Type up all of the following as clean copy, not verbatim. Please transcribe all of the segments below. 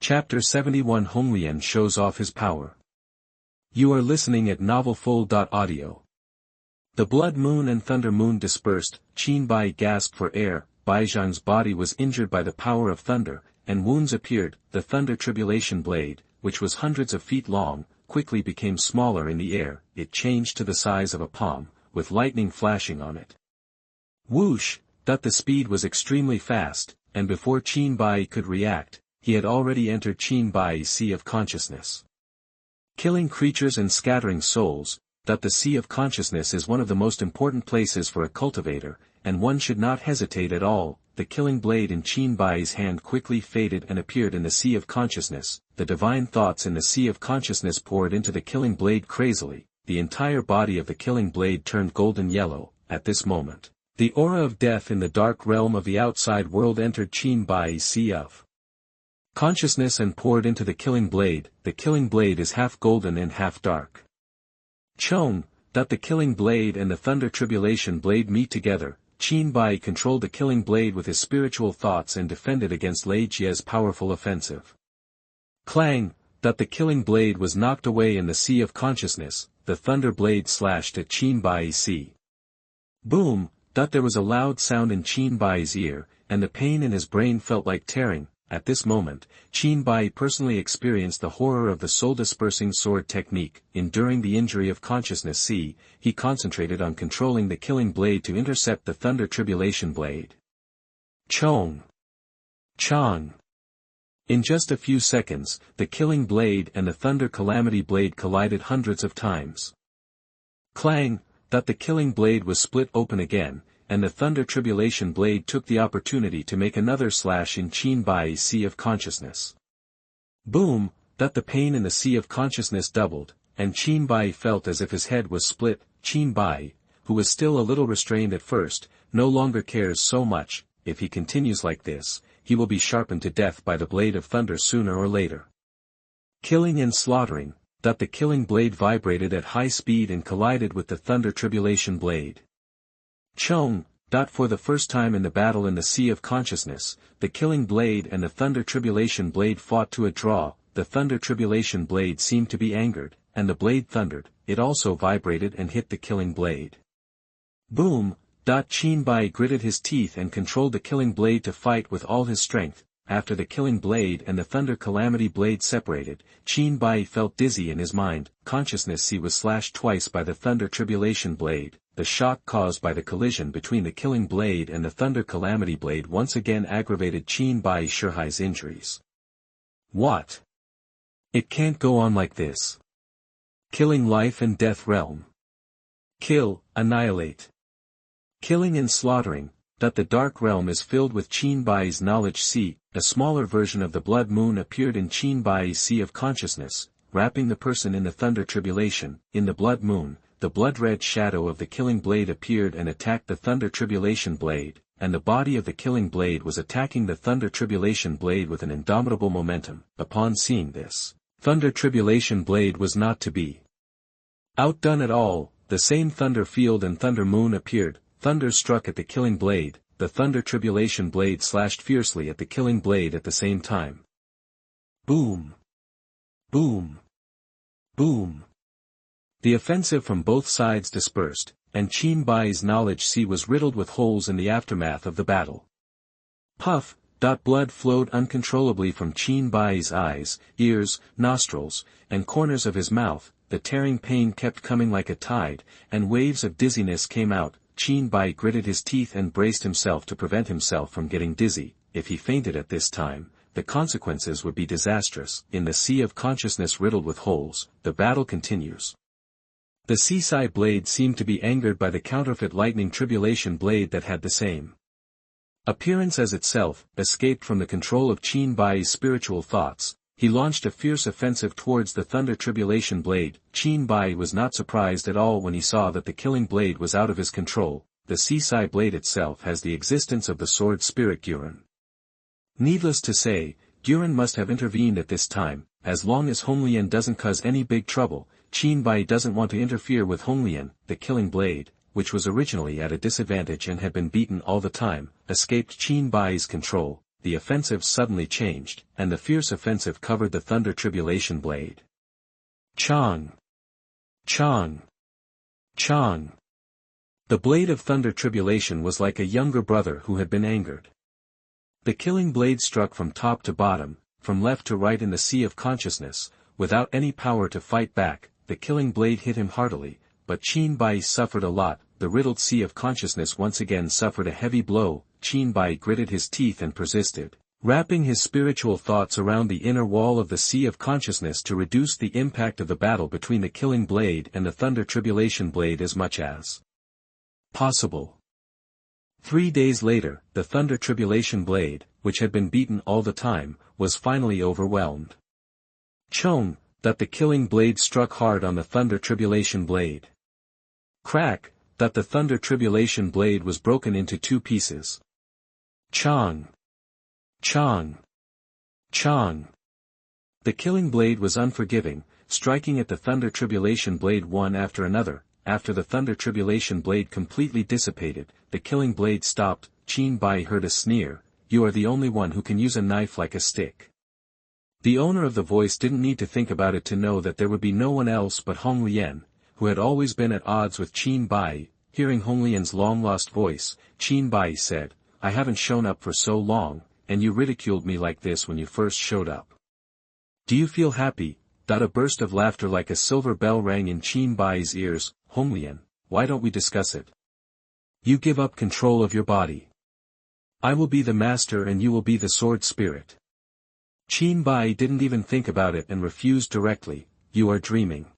Chapter 71 Honglian shows off his power. You are listening at Mtlnovel Aud. The blood moon and thunder moon dispersed, Qin Buyi gasped for air, Baizhang's body was injured by the power of thunder, and wounds appeared. The thunder tribulation blade, which was hundreds of feet long, quickly became smaller in the air. It changed to the size of a palm, with lightning flashing on it. Whoosh! The speed was extremely fast, and before Qin Buyi could react, he had already entered Qin Buyi's sea of consciousness. Killing creatures and scattering souls, the sea of consciousness is one of the most important places for a cultivator, and one should not hesitate at all. The killing blade in Qin Buyi's hand quickly faded and appeared in the sea of consciousness. The divine thoughts in the sea of consciousness poured into the killing blade crazily. The entire body of the killing blade turned golden yellow. At this moment, the aura of death in the dark realm of the outside world entered Qin Buyi's sea of consciousness and poured into the killing blade. The killing blade is half golden and half dark. Chong, the killing blade and the thunder tribulation blade meet together. Qin Buyi controlled the killing blade with his spiritual thoughts and defended against Lei Jie's powerful offensive. Clang, the killing blade was knocked away in the sea of consciousness. The thunder blade slashed at Qin Buyi's sea. Boom, there was a loud sound in Qin Buyi's ear, and the pain in his brain felt like tearing. At this moment, Qin Buyi personally experienced the horror of the soul-dispersing sword technique. Enduring the injury of consciousness C, he concentrated on controlling the killing blade to intercept the thunder tribulation blade. Chong! Chong! In just a few seconds, the killing blade and the thunder calamity blade collided hundreds of times. Clang! The killing blade was split open again, and the thunder tribulation blade took the opportunity to make another slash in Qin Buyi's sea of consciousness. Boom! The pain in the sea of consciousness doubled, and Qin Buyi felt as if his head was split. Qin Buyi, who was still a little restrained at first, no longer cares so much. If he continues like this, he will be sharpened to death by the blade of thunder sooner or later. Killing and slaughtering, the killing blade vibrated at high speed and collided with the thunder tribulation blade. Chong! For the first time in the battle in the sea of consciousness, the killing blade and the thunder tribulation blade fought to a draw. The thunder tribulation blade seemed to be angered, and the blade thundered. It also vibrated and hit the killing blade. Boom! Qin Buyi gritted his teeth and controlled the killing blade to fight with all his strength. After the killing blade and the thunder calamity blade separated, Qin Buyi felt dizzy in his mind. Consciousness C was slashed twice by the thunder tribulation blade. The shock caused by the collision between the killing blade and the thunder calamity blade once again aggravated Qin Buyi Shihai's injuries. What? It can't go on like this. Killing life and death realm. Kill, annihilate. Killing and slaughtering. The dark realm is filled with Qin Buyi's knowledge sea. A smaller version of the blood moon appeared in Qin Buyi's sea of consciousness, wrapping the person in the thunder tribulation. In the blood moon, the blood-red shadow of the killing blade appeared and attacked the thunder tribulation blade, and the body of the killing blade was attacking the thunder tribulation blade with an indomitable momentum. Upon seeing this, thunder tribulation blade was not to be outdone at all. The same thunder field and thunder moon appeared. Thunder struck at the killing blade. The thunder tribulation blade slashed fiercely at the killing blade at the same time. Boom! Boom! Boom! The offensive from both sides dispersed, and Qin Buyi's knowledge sea was riddled with holes in the aftermath of the battle. Puff! Blood flowed uncontrollably from Qin Buyi's eyes, ears, nostrils, and corners of his mouth. The tearing pain kept coming like a tide, and waves of dizziness came out. Qin Buyi gritted his teeth and braced himself to prevent himself from getting dizzy. If he fainted at this time, the consequences would be disastrous. In the sea of consciousness riddled with holes, the battle continues. The seaside blade seemed to be angered by the counterfeit lightning tribulation blade that had the same appearance as itself, escaped from the control of Qin Buyi's spiritual thoughts. He launched a fierce offensive towards the thunder tribulation blade. Qin Buyi was not surprised at all when he saw that the killing blade was out of his control. The seaside blade itself has the existence of the sword spirit Guren. Needless to say, Guren must have intervened at this time. As long as Honglian doesn't cause any big trouble, Qin Buyi doesn't want to interfere with Honglian. The killing blade, which was originally at a disadvantage and had been beaten all the time, escaped Qin Buyi's control. the offensive suddenly changed, and the fierce offensive covered the Thunder Tribulation blade. Chong! Chong! Chong! The blade of Thunder Tribulation was like a younger brother who had been angered. The killing blade struck from top to bottom, from left to right in the sea of consciousness, without any power to fight back. The killing blade hit him heartily, but Qin Buyi suffered a lot. The riddled sea of consciousness once again suffered a heavy blow. Qin Buyi gritted his teeth and persisted, wrapping his spiritual thoughts around the inner wall of the sea of consciousness to reduce the impact of the battle between the killing blade and the Thunder Tribulation blade as much as possible. 3 days later, the Thunder Tribulation blade, which had been beaten all the time, was finally overwhelmed. Chong! That the killing blade struck hard on the Thunder Tribulation blade. Crack! That the Thunder Tribulation blade was broken into 2 pieces. Chong! Chong! Chong! The killing blade was unforgiving, striking at the Thunder Tribulation blade one after another. After the Thunder Tribulation blade completely dissipated, the killing blade stopped. Qin Buyi heard a sneer, "You are the only one who can use a knife like a stick." The owner of the voice didn't need to think about it to know that there would be no one else but Honglian, who had always been at odds with Qin Buyi. Hearing Honglian's long-lost voice, Qin Buyi said, "I haven't shown up for so long, and you ridiculed me like this when you first showed up. Do you feel happy?" A burst of laughter like a silver bell rang in Qin Buyi's ears. "Honglian, why don't we discuss it? You give up control of your body. I will be the master and you will be the sword spirit." Qin Buyi didn't even think about it and refused directly, "You are dreaming."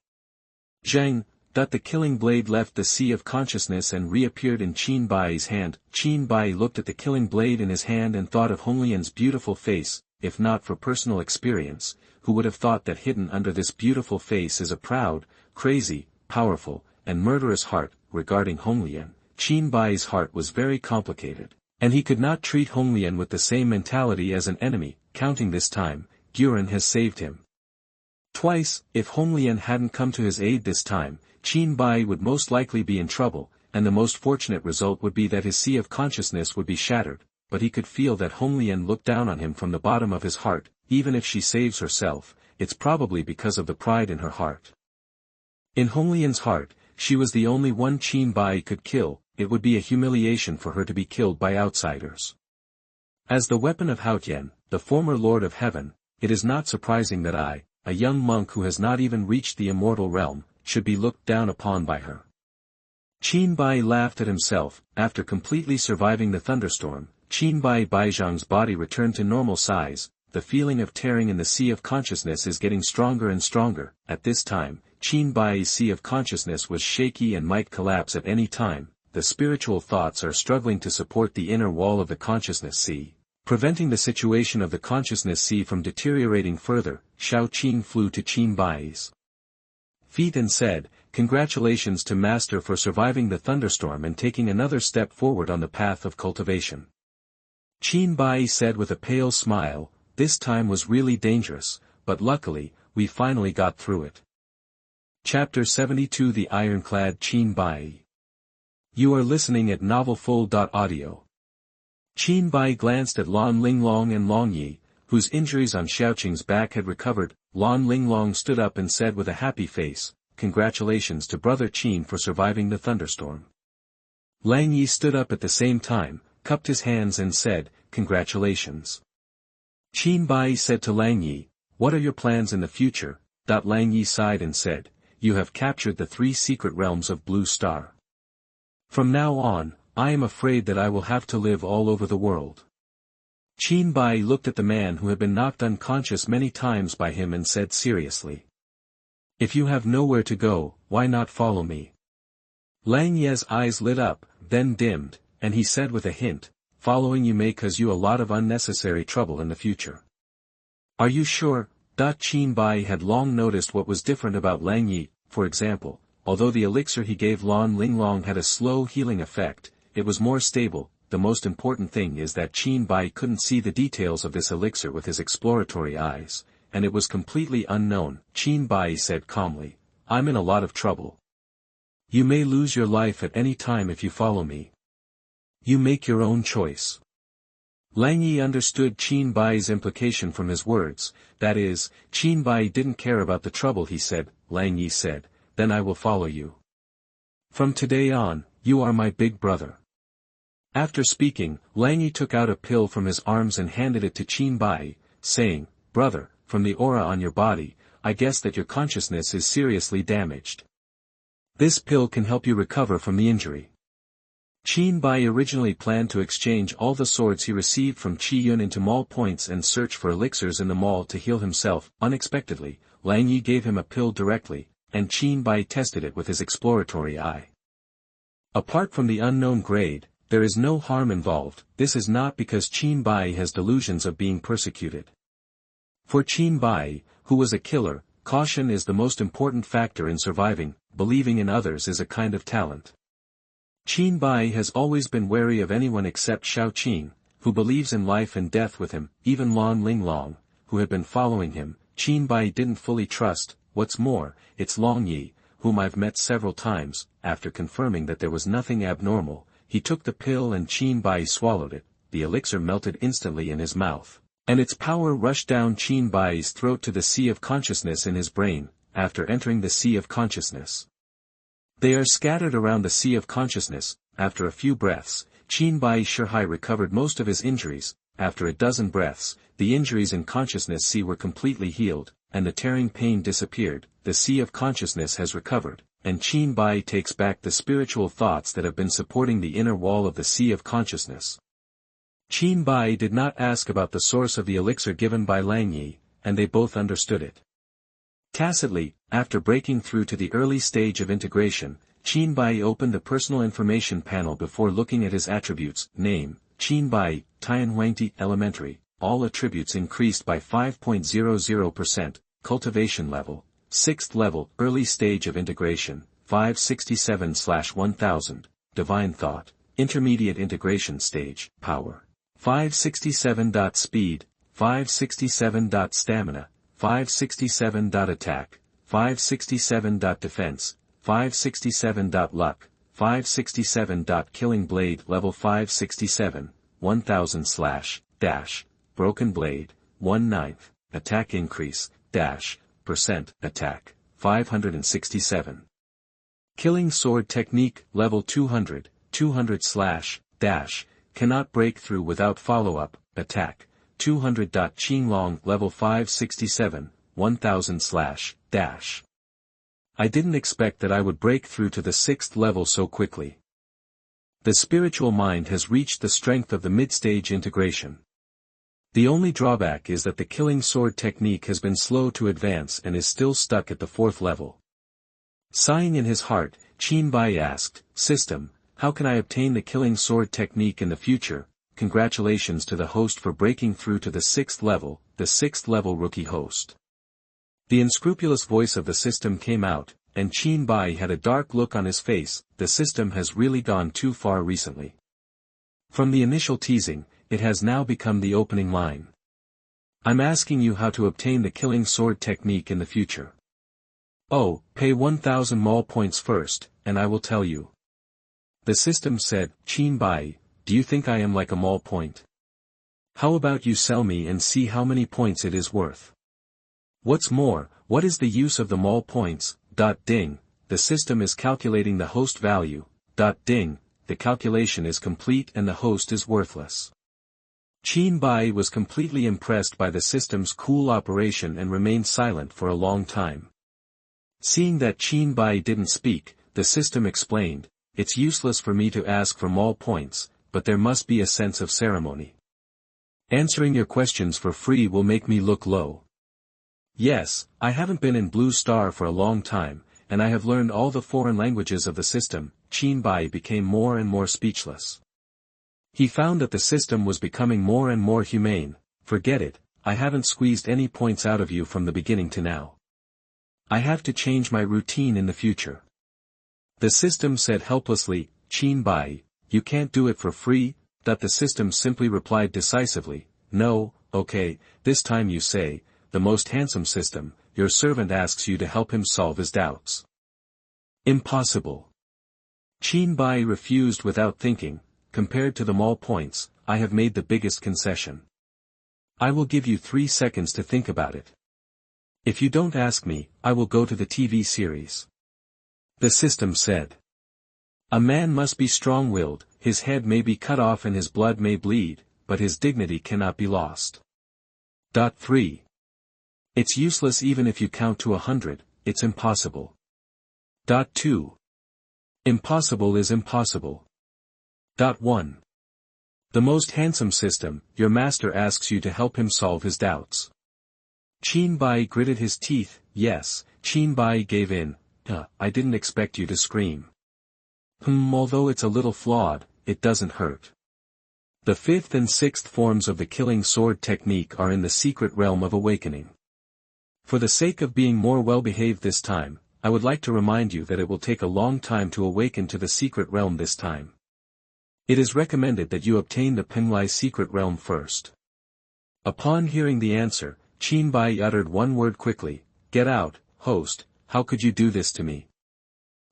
Zhang! The killing blade left the sea of consciousness and reappeared in Qin Buyi's hand. Qin Buyi looked at the killing blade in his hand and thought of Honglian's beautiful face. If not for personal experience, who would have thought that hidden under this beautiful face is a proud, crazy, powerful, and murderous heart? Regarding Honglian, Qin Buyi's heart was very complicated, and he could not treat Honglian with the same mentality as an enemy. Counting this time, Guren has saved him twice. If Honglian hadn't come to his aid this time, Qin Buyi would most likely be in trouble, and the most fortunate result would be that his sea of consciousness would be shattered. But he could feel that Honglian looked down on him from the bottom of his heart. Even if she saves herself, it's probably because of the pride in her heart. In Honglian's heart, she was the only one Qin Buyi could kill. It would be a humiliation for her to be killed by outsiders. As the weapon of Haotian, the former Lord of Heaven, it is not surprising that I, a young monk who has not even reached the immortal realm, should be looked down upon by her. Qin Buyi laughed at himself. After completely surviving the thunderstorm, Qin Buyi's body returned to normal size. The feeling of tearing in the sea of consciousness is getting stronger and stronger. At this time, Qin Buyi's sea of consciousness was shaky and might collapse at any time. The spiritual thoughts are struggling to support the inner wall of the consciousness sea, preventing the situation of the consciousness sea from deteriorating further. Shao Qing flew to Qin Buyi's feet and said, "Congratulations to Master for surviving the thunderstorm and taking another step forward on the path of cultivation." Qin Buyi said with a pale smile, "This time was really dangerous, but luckily, we finally got through it." Chapter 72 The Iron-Clad Qin Buyi. You are listening at novelfull.audio. Qin Buyi glanced at Lan Linglong and Long Yi, whose injuries on Xiaoqing's back had recovered. Lan Linglong stood up and said with a happy face, "Congratulations to Brother Qin for surviving the thunderstorm." Lang Yi stood up at the same time, cupped his hands and said, "Congratulations." Qin Buyi said to Lang Yi, "What are your plans in the future?" Lang Yi sighed and said, "You have captured the 3 secret realms of Blue Star. From now on, I am afraid that I will have to live all over the world." Qin Buyi looked at the man who had been knocked unconscious many times by him and said seriously, "If you have nowhere to go, why not follow me?" Lang Yi's eyes lit up, then dimmed, and he said with a hint, "Following you may cause you a lot of unnecessary trouble in the future." "Are you sure?" Qin Buyi had long noticed what was different about Lang Yi. For example, although the elixir he gave Lan Linglong had a slow healing effect, it was more stable. The most important thing is that Qin Buyi couldn't see the details of this elixir with his exploratory eyes, and it was completely unknown. Qin Buyi said calmly, "I'm in a lot of trouble. You may lose your life at any time if you follow me. You make your own choice." Lang Yi understood Qin Buyi's implication from his words, that is, Qin Buyi didn't care about the trouble he said. Lang Yi said, "Then I will follow you. From today on, you are my big brother." After speaking, Lang Yi took out a pill from his arms and handed it to Qin Buyi, saying, "Brother, from the aura on your body, I guess that your consciousness is seriously damaged. This pill can help you recover from the injury." Qin Buyi originally planned to exchange all the swords he received from Qi Yun into mall points and search for elixirs in the mall to heal himself. Unexpectedly, Lang Yi gave him a pill directly, and Qin Buyi tested it with his exploratory eye. Apart from the unknown grade, there is no harm involved. This is not because Qin Buyi has delusions of being persecuted. For Qin Buyi, who was a killer, caution is the most important factor in surviving. Believing in others is a kind of talent. Qin Buyi has always been wary of anyone except Shao Qing, who believes in life and death with him. Even Lan Linglong, who had been following him, Qin Buyi didn't fully trust. What's more, it's Long Yi, whom I've met several times. After confirming that there was nothing abnormal, he took the pill and Qin Buyi swallowed it. The elixir melted instantly in his mouth, and its power rushed down Qin Buyi's throat to the sea of consciousness in his brain. After entering the sea of consciousness, they are scattered around the sea of consciousness. After a few breaths, Qin Buyi Shihai recovered most of his injuries. After a dozen breaths, the injuries in consciousness sea were completely healed, and the tearing pain disappeared. The sea of consciousness has recovered, and Qin Buyi takes back the spiritual thoughts that have been supporting the inner wall of the sea of consciousness. Qin Buyi did not ask about the source of the elixir given by Lang Yi, and they both understood it. Tacitly, after breaking through to the early stage of integration, Qin Buyi opened the personal information panel before looking at his attributes. Name, Qin Buyi, Tianhuangdi Elementary, all attributes increased by 5.00%, cultivation level, 6th level, early stage of integration, 567/1000, divine thought, intermediate integration stage, power, 567. Speed, 567. Stamina, 567. Attack, 567. Defense, 567. Luck, 567. Killing blade level 567, 1000 dash, broken blade, 1/9, attack increase, dash, percent, attack, 567. Killing sword technique level 200, 200 dash, cannot break through without follow-up, attack, 200. Qinglong level 567, 1000 dash. I didn't expect that I would break through to the 6th level so quickly. The spiritual mind has reached the strength of the mid-stage integration. The only drawback is that the killing sword technique has been slow to advance and is still stuck at the 4th level. Sighing in his heart, Qin Buyi asked, "System, how can I obtain the killing sword technique in the future?" Congratulations to the host for breaking through to the 6th level, the 6th level rookie host. The unscrupulous voice of the system came out, and Qin Buyi had a dark look on his face. The system has really gone too far recently. From the initial teasing, it has now become the opening line. I'm asking you how to obtain the killing sword technique in the future. Oh, pay 1000 mall points first, and I will tell you. The system said, Qin Buyi, do you think I am like a mall point? How about you sell me and see how many points it is worth? What's more, what is the use of the mall points? Ding, the system is calculating the host value. Ding, the calculation is complete and the host is worthless. Qin Buyi was completely impressed by the system's cool operation and remained silent for a long time. Seeing that Qin Buyi didn't speak, the system explained, it's useless for me to ask for mall points, but there must be a sense of ceremony. Answering your questions for free will make me look low. Yes, I haven't been in Blue Star for a long time, and I have learned all the foreign languages of the system. Qin Buyi became more and more speechless. He found that the system was becoming more and more humane. Forget it, I haven't squeezed any points out of you from the beginning to now. I have to change my routine in the future. The system said helplessly, Qin Buyi, you can't do it for free. The system simply replied decisively, no, okay, this time you say, the most handsome system, your servant asks you to help him solve his doubts. Impossible. Qin Buyi refused without thinking. Compared to the mall points, I have made the biggest concession. I will give you 3 seconds to think about it. If you don't ask me, I will go to the TV series. The system said. A man must be strong-willed, his head may be cut off and his blood may bleed, but his dignity cannot be lost. 3. It's useless even if you count to 100, it's impossible. 2. Impossible is impossible. 1. The most handsome system, your master asks you to help him solve his doubts. Qin Buyi gritted his teeth, yes, Qin Buyi gave in, I didn't expect you to scream. Although it's a little flawed, it doesn't hurt. The 5th and 6th forms of the killing sword technique are in the secret realm of awakening. For the sake of being more well-behaved this time, I would like to remind you that it will take a long time to awaken to the secret realm this time. It is recommended that you obtain the Penglai secret realm first. Upon hearing the answer, Qin Buyi uttered one word quickly, get out, host, how could you do this to me?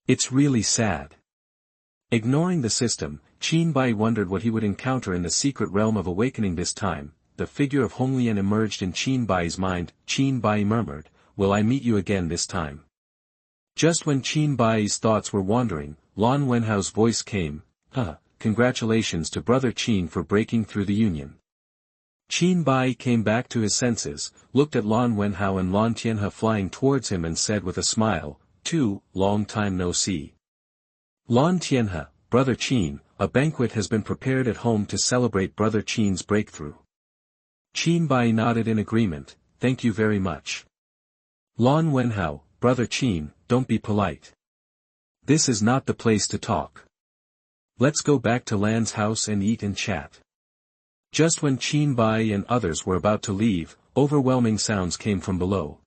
It's really sad. Ignoring the system, Qin Buyi wondered what he would encounter in the secret realm of awakening this time. The figure of Honglian emerged in Qin Buyi's mind. Qin Buyi murmured, will I meet you again this time? Just when Qin Buyi's thoughts were wandering, Lan Wenhao's voice came, congratulations to Brother Qin for breaking through the union. Qin Buyi came back to his senses, looked at Lan Wenhao and Lan Tianhe flying towards him and said with a smile, long time no see. Lan Tianhe, Brother Qin, a banquet has been prepared at home to celebrate Brother Qin's breakthrough. Qin Buyi nodded in agreement, thank you very much. Lan Wenhao, Brother Qin, don't be polite. This is not the place to talk. Let's go back to Lan's house and eat and chat. Just when Qin Buyi and others were about to leave, overwhelming sounds came from below.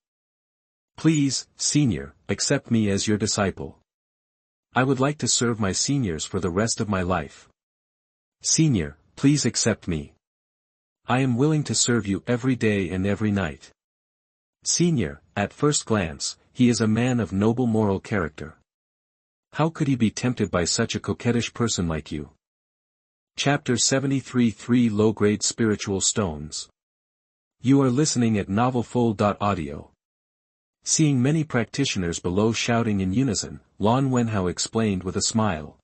Please, senior, accept me as your disciple. I would like to serve my seniors for the rest of my life. Senior, please accept me. I am willing to serve you every day and every night. Senior, at first glance, he is a man of noble moral character. How could he be tempted by such a coquettish person like you? Chapter 73 3 Low-Grade Spiritual Stones. You are listening at Audio. Seeing many practitioners below shouting in unison, Lan Wenhao explained with a smile.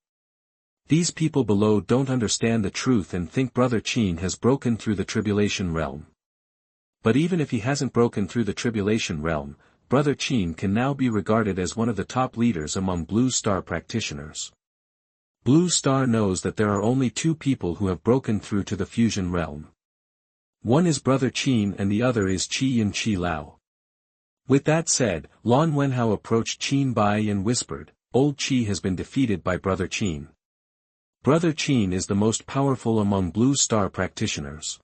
These people below don't understand the truth and think Brother Qin has broken through the tribulation realm. But even if he hasn't broken through the tribulation realm, Brother Qin can now be regarded as one of the top leaders among Blue Star practitioners. Blue Star knows that there are only 2 people who have broken through to the fusion realm. One is Brother Qin and the other is Qi Yin Qi Lao. With that said, Lan Wenhao approached Qin Buyi and whispered, Old Qi has been defeated by Brother Qin. Brother Qin is the most powerful among Blue Star practitioners.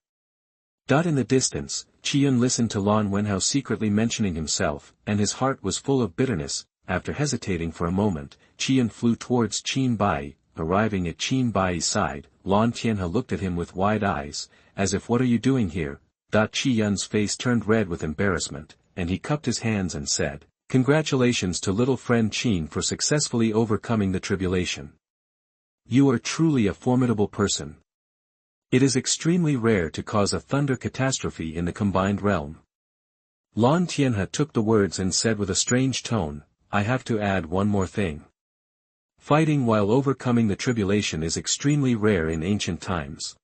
In the distance, Qian listened to Lan Wenhao secretly mentioning himself, and his heart was full of bitterness. After hesitating for a moment, Qian flew towards Qin Buyi. Arriving at Qin Buyi's side, Lan Tianhe looked at him with wide eyes, as if what are you doing here? Qian's face turned red with embarrassment, and he cupped his hands and said, congratulations to little friend Qin for successfully overcoming the tribulation. You are truly a formidable person. It is extremely rare to cause a thunder catastrophe in the combined realm. Lan Tianhe took the words and said with a strange tone, I have to add one more thing. Fighting while overcoming the tribulation is extremely rare in ancient times.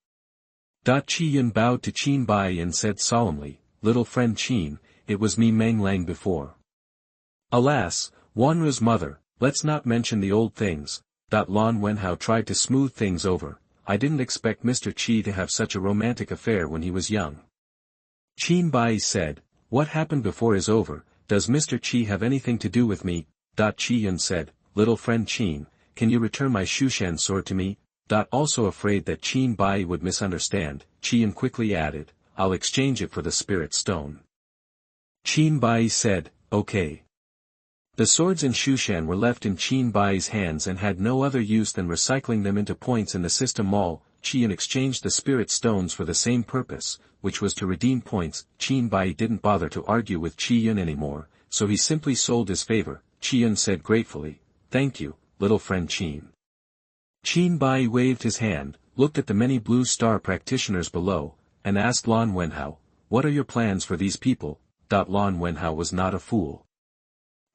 Qian bowed to Qin Buyi and said solemnly, little friend Qin, it was me Meng Lang before. Alas, Wanru's mother, let's not mention the old things. Lan Wenhao tried to smooth things over, I didn't expect Mr. Qi to have such a romantic affair when he was young. Qin Buyi said, what happened before is over, does Mr. Qi have anything to do with me? Qian said, little friend Qin, can you return my Shushan sword to me? Also afraid that Qin Buyi would misunderstand, Qian quickly added, I'll exchange it for the spirit stone. Qin Buyi said, okay. The swords and Shushan were left in Qin Buyi's hands and had no other use than recycling them into points in the system mall. Qian exchanged the spirit stones for the same purpose, which was to redeem points. Qin Buyi didn't bother to argue with Qian anymore, so he simply sold his favor. Qian said gratefully, thank you, little friend Qin. Qin Buyi waved his hand, looked at the many blue star practitioners below, and asked Lan Wenhao, "What are your plans for these people?" Lan Wenhao was not a fool.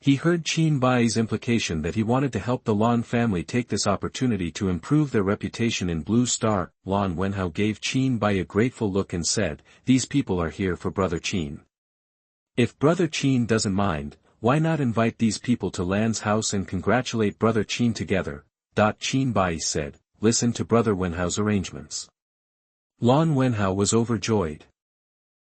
He heard Qin Buyi's implication that he wanted to help the Lan family take this opportunity to improve their reputation in Blue Star. Lan Wenhao gave Qin Buyi a grateful look and said, "These people are here for Brother Qin. If Brother Qin doesn't mind, why not invite these people to Lan's house and congratulate Brother Qin together?" Qin Buyi said, "Listen to Brother Wenhao's arrangements." Lan Wenhao was overjoyed.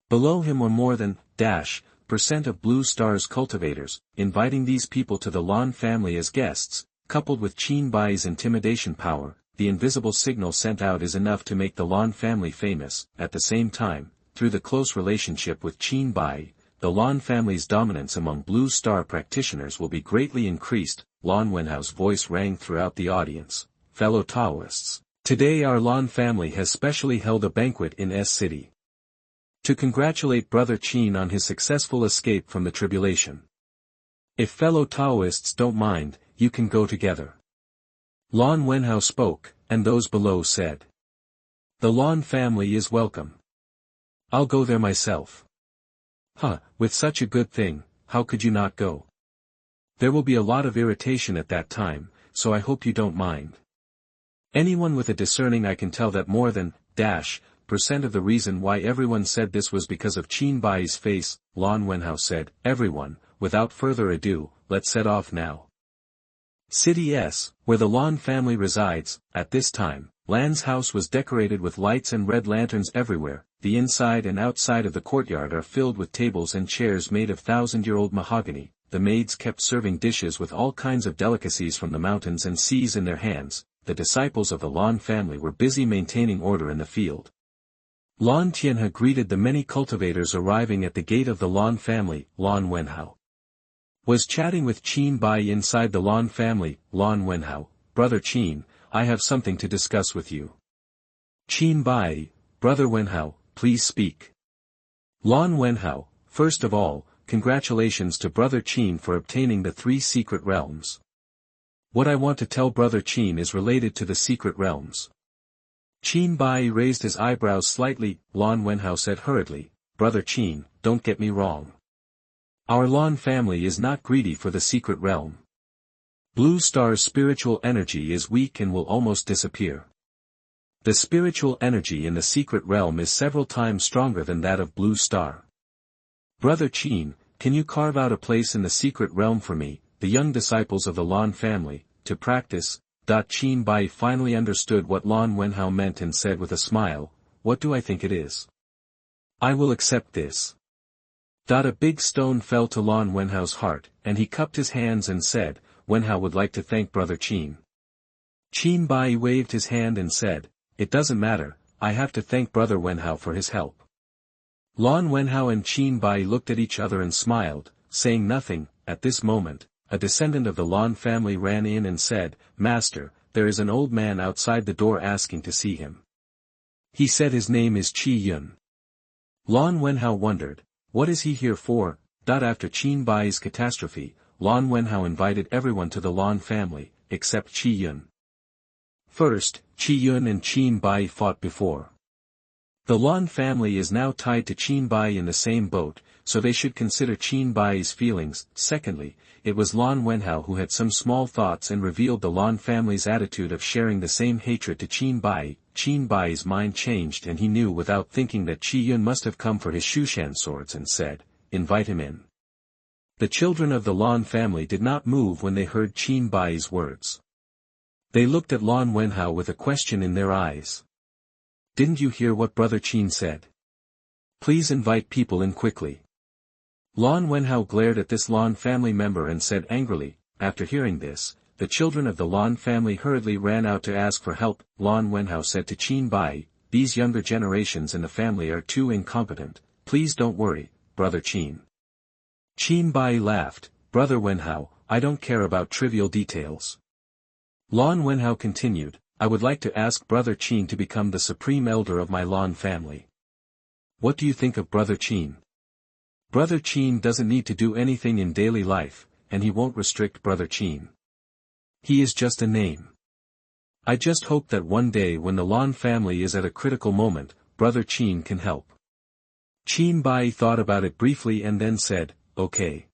Below him were more than % of Blue Star's cultivators, inviting these people to the Lan family as guests, coupled with Qin Buyi's intimidation power. The invisible signal sent out is enough to make the Lan family famous. At the same time, through the close relationship with Qin Buyi, the Lan family's dominance among Blue Star practitioners will be greatly increased. Lan Wenhao's voice rang throughout the audience. "Fellow Taoists, today our Lan family has specially held a banquet in S City to congratulate Brother Qin on his successful escape from the tribulation. If fellow Taoists don't mind, you can go together." Lan Wenhao spoke, and those below said, "The Lan family is welcome. I'll go there myself." With such a good thing, how could you not go? There will be a lot of irritation at that time, so I hope you don't mind. Anyone with a discerning eye can tell that more than % of the reason why everyone said this was because of Qin Buyi's face. Lan Wenhao said, "Everyone, without further ado, let's set off now." City S, where the Lan family resides. At this time, Lan's house was decorated with lights and red lanterns everywhere. The inside and outside of the courtyard are filled with tables and chairs made of thousand-year-old mahogany. The maids kept serving dishes with all kinds of delicacies from the mountains and seas in their hands. The disciples of the Lan family were busy maintaining order in the field. Lan Tianhe greeted the many cultivators arriving at the gate of the Lan family. Lan Wenhao was chatting with Qin Buyi inside the Lan family. Lan Wenhao, "Brother Qin, I have something to discuss with you." Qin Buyi, "Brother Wenhao, please speak." Lan Wenhao, "First of all, congratulations to Brother Qin for obtaining the 3 secret realms. What I want to tell Brother Qin is related to the secret realms." Qin Buyi raised his eyebrows slightly. Lan Wenhao said hurriedly, "Brother Qin, don't get me wrong. Our Lan family is not greedy for the secret realm. Blue Star's spiritual energy is weak and will almost disappear. The spiritual energy in the secret realm is several times stronger than that of Blue Star. Brother Qin, can you carve out a place in the secret realm for me, the young disciples of the Lan family, to practice?" Qin Buyi finally understood what Lan Wenhao meant and said with a smile, "What do I think it is? I will accept this." A big stone fell to Lan Wenhao's heart, and he cupped his hands and said, "Wenhao would like to thank Brother Qin." Qin Buyi waved his hand and said, "It doesn't matter, I have to thank Brother Wenhao for his help." Lan Wenhao and Qin Buyi looked at each other and smiled, saying nothing. At this moment, a descendant of the Lan family ran in and said, "Master, there is an old man outside the door asking to see him. He said his name is Qi Yun." Lan Wenhao wondered, what is he here for? After Qin Buyi's catastrophe, Lan Wenhao invited everyone to the Lan family, except Qi Yun. First, Qi Yun and Qin Buyi fought before. The Lan family is now tied to Qin Buyi in the same boat, so they should consider Qin Buyi's feelings. Secondly, it was Lan Wenhao who had some small thoughts and revealed the Lan family's attitude of sharing the same hatred to Qin Buyi. Qin Buyi's mind changed and he knew without thinking that Qi Yun must have come for his Shushan swords and said, "Invite him in." The children of the Lan family did not move when they heard Qin Buyi's words. They looked at Lan Wenhao with a question in their eyes. "Didn't you hear what Brother Qin said? Please invite people in quickly." Lan Wenhao glared at this Lan family member and said angrily. After hearing this, the children of the Lan family hurriedly ran out to ask for help. Lan Wenhao said to Qin Buyi, "These younger generations in the family are too incompetent. Please don't worry, Brother Qin." Qin Buyi laughed, "Brother Wenhao, I don't care about trivial details." Lan Wenhao continued, "I would like to ask Brother Qin to become the supreme elder of my Lan family. What do you think of Brother Qin? Brother Qin doesn't need to do anything in daily life, and he won't restrict Brother Qin. He is just a name. I just hope that one day when the Lan family is at a critical moment, Brother Qin can help. Qin Buyi thought about it briefly and then said, okay.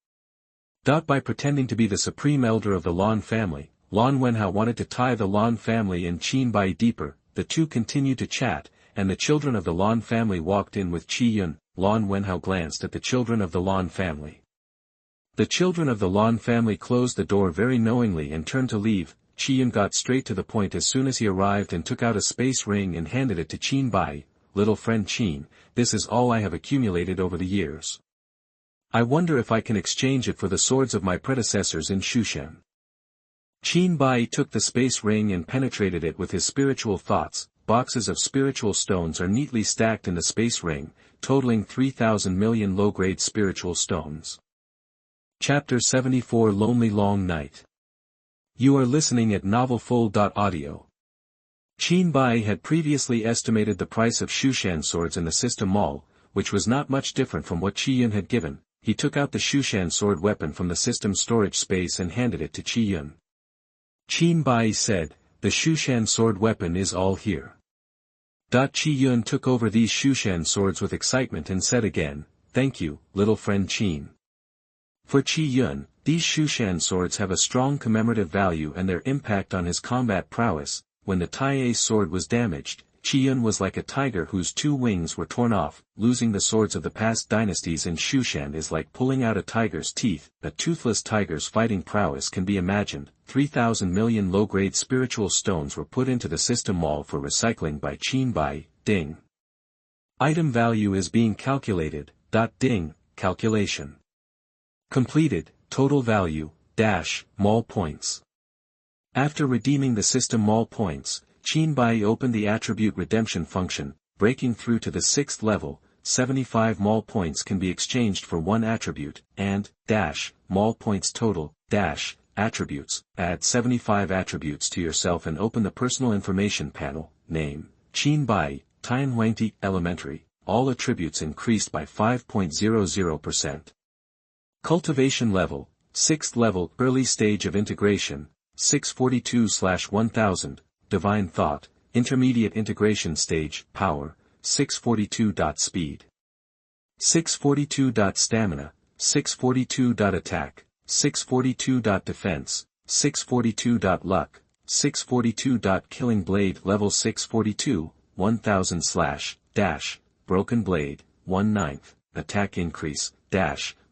By pretending to be the supreme elder of the Lan family, Lan Wenhao wanted to tie the Lan family and Qin Buyi deeper. The two continued to chat, and the children of the Lan family walked in with Qi Yun. Lan Wenhao glanced at the children of the Lan family. The children of the Lan family closed the door very knowingly and turned to leave. Qi Yun got straight to the point as soon as he arrived and took out a space ring and handed it to Qin Buyi. Little friend Qin, this is all I have accumulated over the years. I wonder if I can exchange it for the swords of my predecessors in Shushan. Qin Buyi took the space ring and penetrated it with his spiritual thoughts. Boxes of spiritual stones are neatly stacked in the space ring, totaling 3,000 million low-grade spiritual stones. Chapter 74 Lonely Long Night. You are listening at novelfull.audio. Qin Buyi had previously estimated the price of Shushan swords in the system mall, which was not much different from what Qi Yun had given. He took out the Shushan sword weapon from the system storage space and handed it to Qi Yun. Qin Buyi said, the Shushan sword weapon is all here. Qi Yun took over these Shushan swords with excitement and said again, thank you, little friend Qin. For Qi Yun, these Shushan swords have a strong commemorative value and their impact on his combat prowess. When the Tai sword was damaged, Qi Yun was like a tiger whose two wings were torn off. Losing the swords of the past dynasties in Shushan is like pulling out a tiger's teeth. A toothless tiger's fighting prowess can be imagined. 3,000 million low-grade spiritual stones were put into the system mall for recycling by Qin Buyi. Ding. Item value is being calculated. Ding. Calculation completed. Total value, mall points. After redeeming the system mall points, Qin Buyi opened the attribute redemption function. Breaking through to the 6th level, 75 mall points can be exchanged for one attribute, and, mall points total, attributes. Add 75 attributes to yourself and open the personal information panel. Name, Qin Buyi, Tianhuangti, Elementary. All attributes increased by 5.00%. Cultivation level, 6th level, early stage of integration, 642/1000, divine thought, intermediate integration stage, power, 642. Speed. 642. Stamina, 642. Attack, 642. Defense, 642. Luck, 642. Killing blade level 642, 1000/, broken blade, 1/9, attack increase,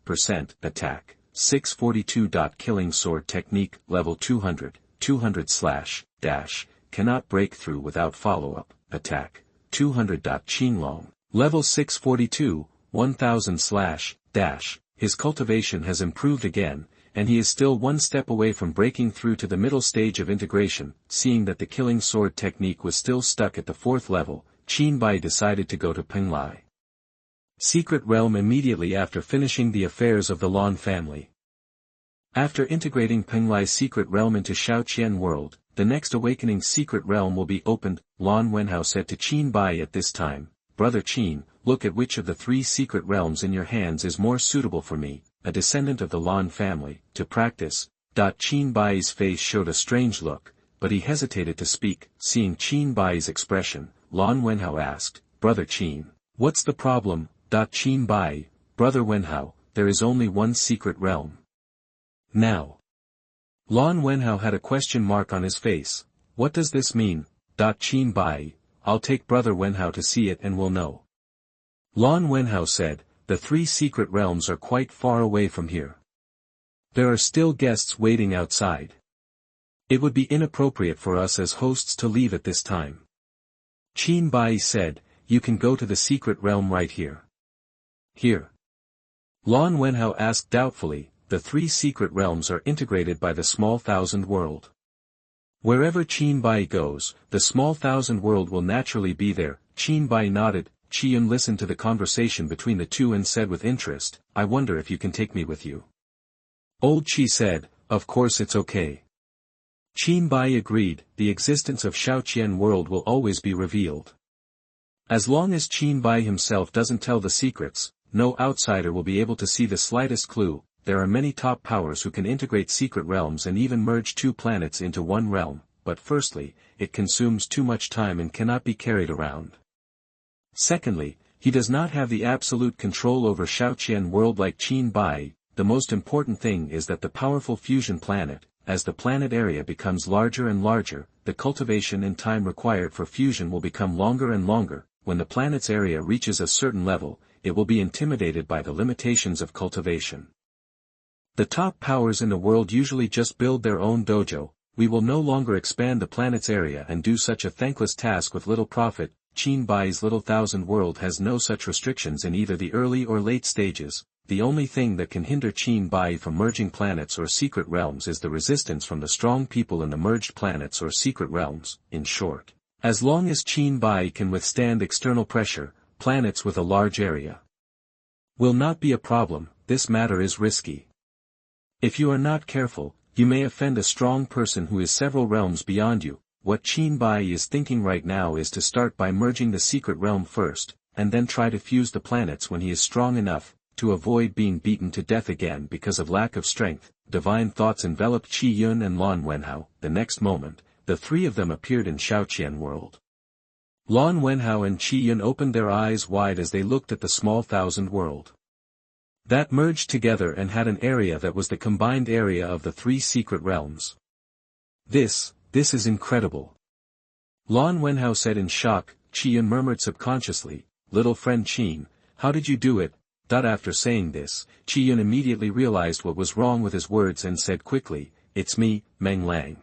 percent attack, 642. Killing sword technique level 200, 200/, cannot break through without follow-up, attack, 200. Qinglong, level 642, 1000/, his cultivation has improved again, and he is still one step away from breaking through to the middle stage of integration. Seeing that the killing sword technique was still stuck at the 4th level, Qin Buyi decided to go to Penglai Secret Realm immediately after finishing the affairs of the Lan family. After integrating Penglai Secret Realm into Shaoqian World, the next awakening Secret Realm will be opened. Lan Wenhao said to Qin Buyi at this time, Brother Qin, look at which of the 3 secret realms in your hands is more suitable for me, a descendant of the Lan family, to practice. Qin Buyi's face showed a strange look, but he hesitated to speak. Seeing Qin Buyi's expression, Lan Wenhao asked, Brother Qin, what's the problem? Qin Buyi, Brother Wenhao, there is only one secret realm. Now. Lan Wenhao had a question mark on his face. What does this mean? Qin Buyi, I'll take Brother Wenhao to see it and we'll know. Lan Wenhao said, the 3 secret realms are quite far away from here. There are still guests waiting outside. It would be inappropriate for us as hosts to leave at this time. Qin Buyi said, you can go to the secret realm right here. Here. Lan Wenhao asked doubtfully, the 3 secret realms are integrated by the small thousand world. Wherever Qin Buyi goes, the small thousand world will naturally be there. Qin Buyi nodded. Qi Yun listened to the conversation between the two and said with interest, I wonder if you can take me with you. Old Qi said, of course it's okay. Qin Buyi agreed, the existence of Shaoqian world will always be revealed. As long as Qin Buyi himself doesn't tell the secrets, no outsider will be able to see the slightest clue. There are many top powers who can integrate secret realms and even merge 2 planets into one realm. but firstly, it consumes too much time and cannot be carried around. Secondly, he does not have the absolute control over Shaoqian world like Qin Buyi. The most important thing is that the powerful fusion planet, as the planet area becomes larger and larger, the cultivation and time required for fusion will become longer and longer. When the planet's area reaches a certain level, it will be intimidated by the limitations of cultivation. The top powers in the world usually just build their own dojo. We will no longer expand the planet's area and do such a thankless task with little profit. Qin Buyi's little thousand world has no such restrictions in either the early or late stages. The only thing that can hinder Qin Buyi from merging planets or secret realms is the resistance from the strong people in the merged planets or secret realms. In short, as long as Qin Buyi can withstand external pressure, planets with a large area will not be a problem. This matter is risky. If you are not careful, you may offend a strong person who is several realms beyond you. What Qin Buyi is thinking right now is to start by merging the secret realm first, and then try to fuse the planets when he is strong enough, to avoid being beaten to death again because of lack of strength. Divine thoughts enveloped Qi Yun and Lan Wenhao. The next moment, the three of them appeared in Shaoqian world. Lan Wenhao and Qi Yun opened their eyes wide as they looked at the small thousand world that merged together and had an area that was the combined area of the three secret realms. This is incredible. Lan Wenhao said in shock. Qi Yun murmured subconsciously, "Little friend Qin, how did you do it?" After saying this, Qi Yun immediately realized what was wrong with his words and said quickly, "It's me, Meng Lang."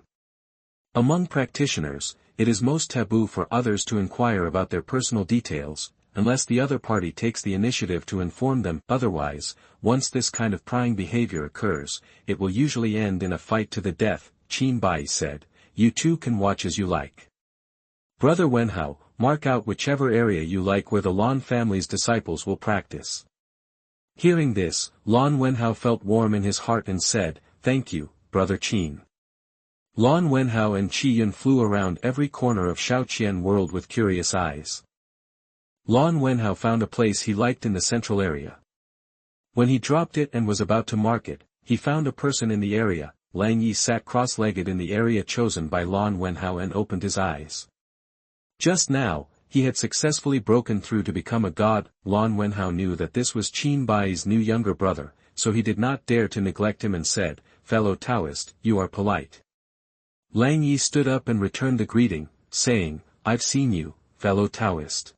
Among practitioners, it is most taboo for others to inquire about their personal details, unless the other party takes the initiative to inform them. Otherwise, once this kind of prying behavior occurs, it will usually end in a fight to the death. Qin Buyi said, "You two can watch as you like. Brother Wenhao, mark out whichever area you like where the Lan family's disciples will practice." Hearing this, Lan Wenhao felt warm in his heart and said, "Thank you, Brother Qin." Lan Wenhao and Qi Yun flew around every corner of Shaoqian world with curious eyes. Lan Wenhao found a place he liked in the central area. When he dropped it and was about to mark it, he found a person in the area. Lang Yi sat cross-legged in the area chosen by Lan Wenhao and opened his eyes. Just now, he had successfully broken through to become a god. Lan Wenhao knew that this was Qin Buyi's new younger brother, so he did not dare to neglect him and said, "Fellow Taoist, you are polite." Lang Yi stood up and returned the greeting, saying, "I've seen you, fellow Taoist."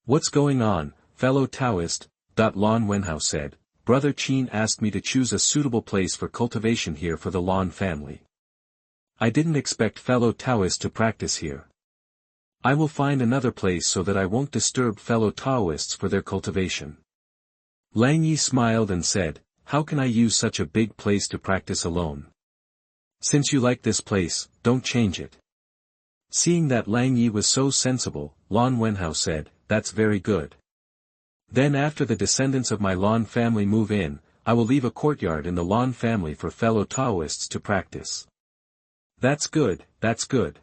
"What's going on, fellow Taoist?" Lan Wenhao said, "Brother Qin asked me to choose a suitable place for cultivation here for the Lan family. I didn't expect fellow Taoists to practice here. I will find another place so that I won't disturb fellow Taoists for their cultivation." Lang Yi smiled and said, "How can I use such a big place to practice alone? Since you like this place, don't change it." Seeing that Lang Yi was so sensible, Lan Wenhao said, "That's very good. Then after the descendants of my Lan family move in, I will leave a courtyard in the Lan family for fellow Taoists to practice." That's good, that's good."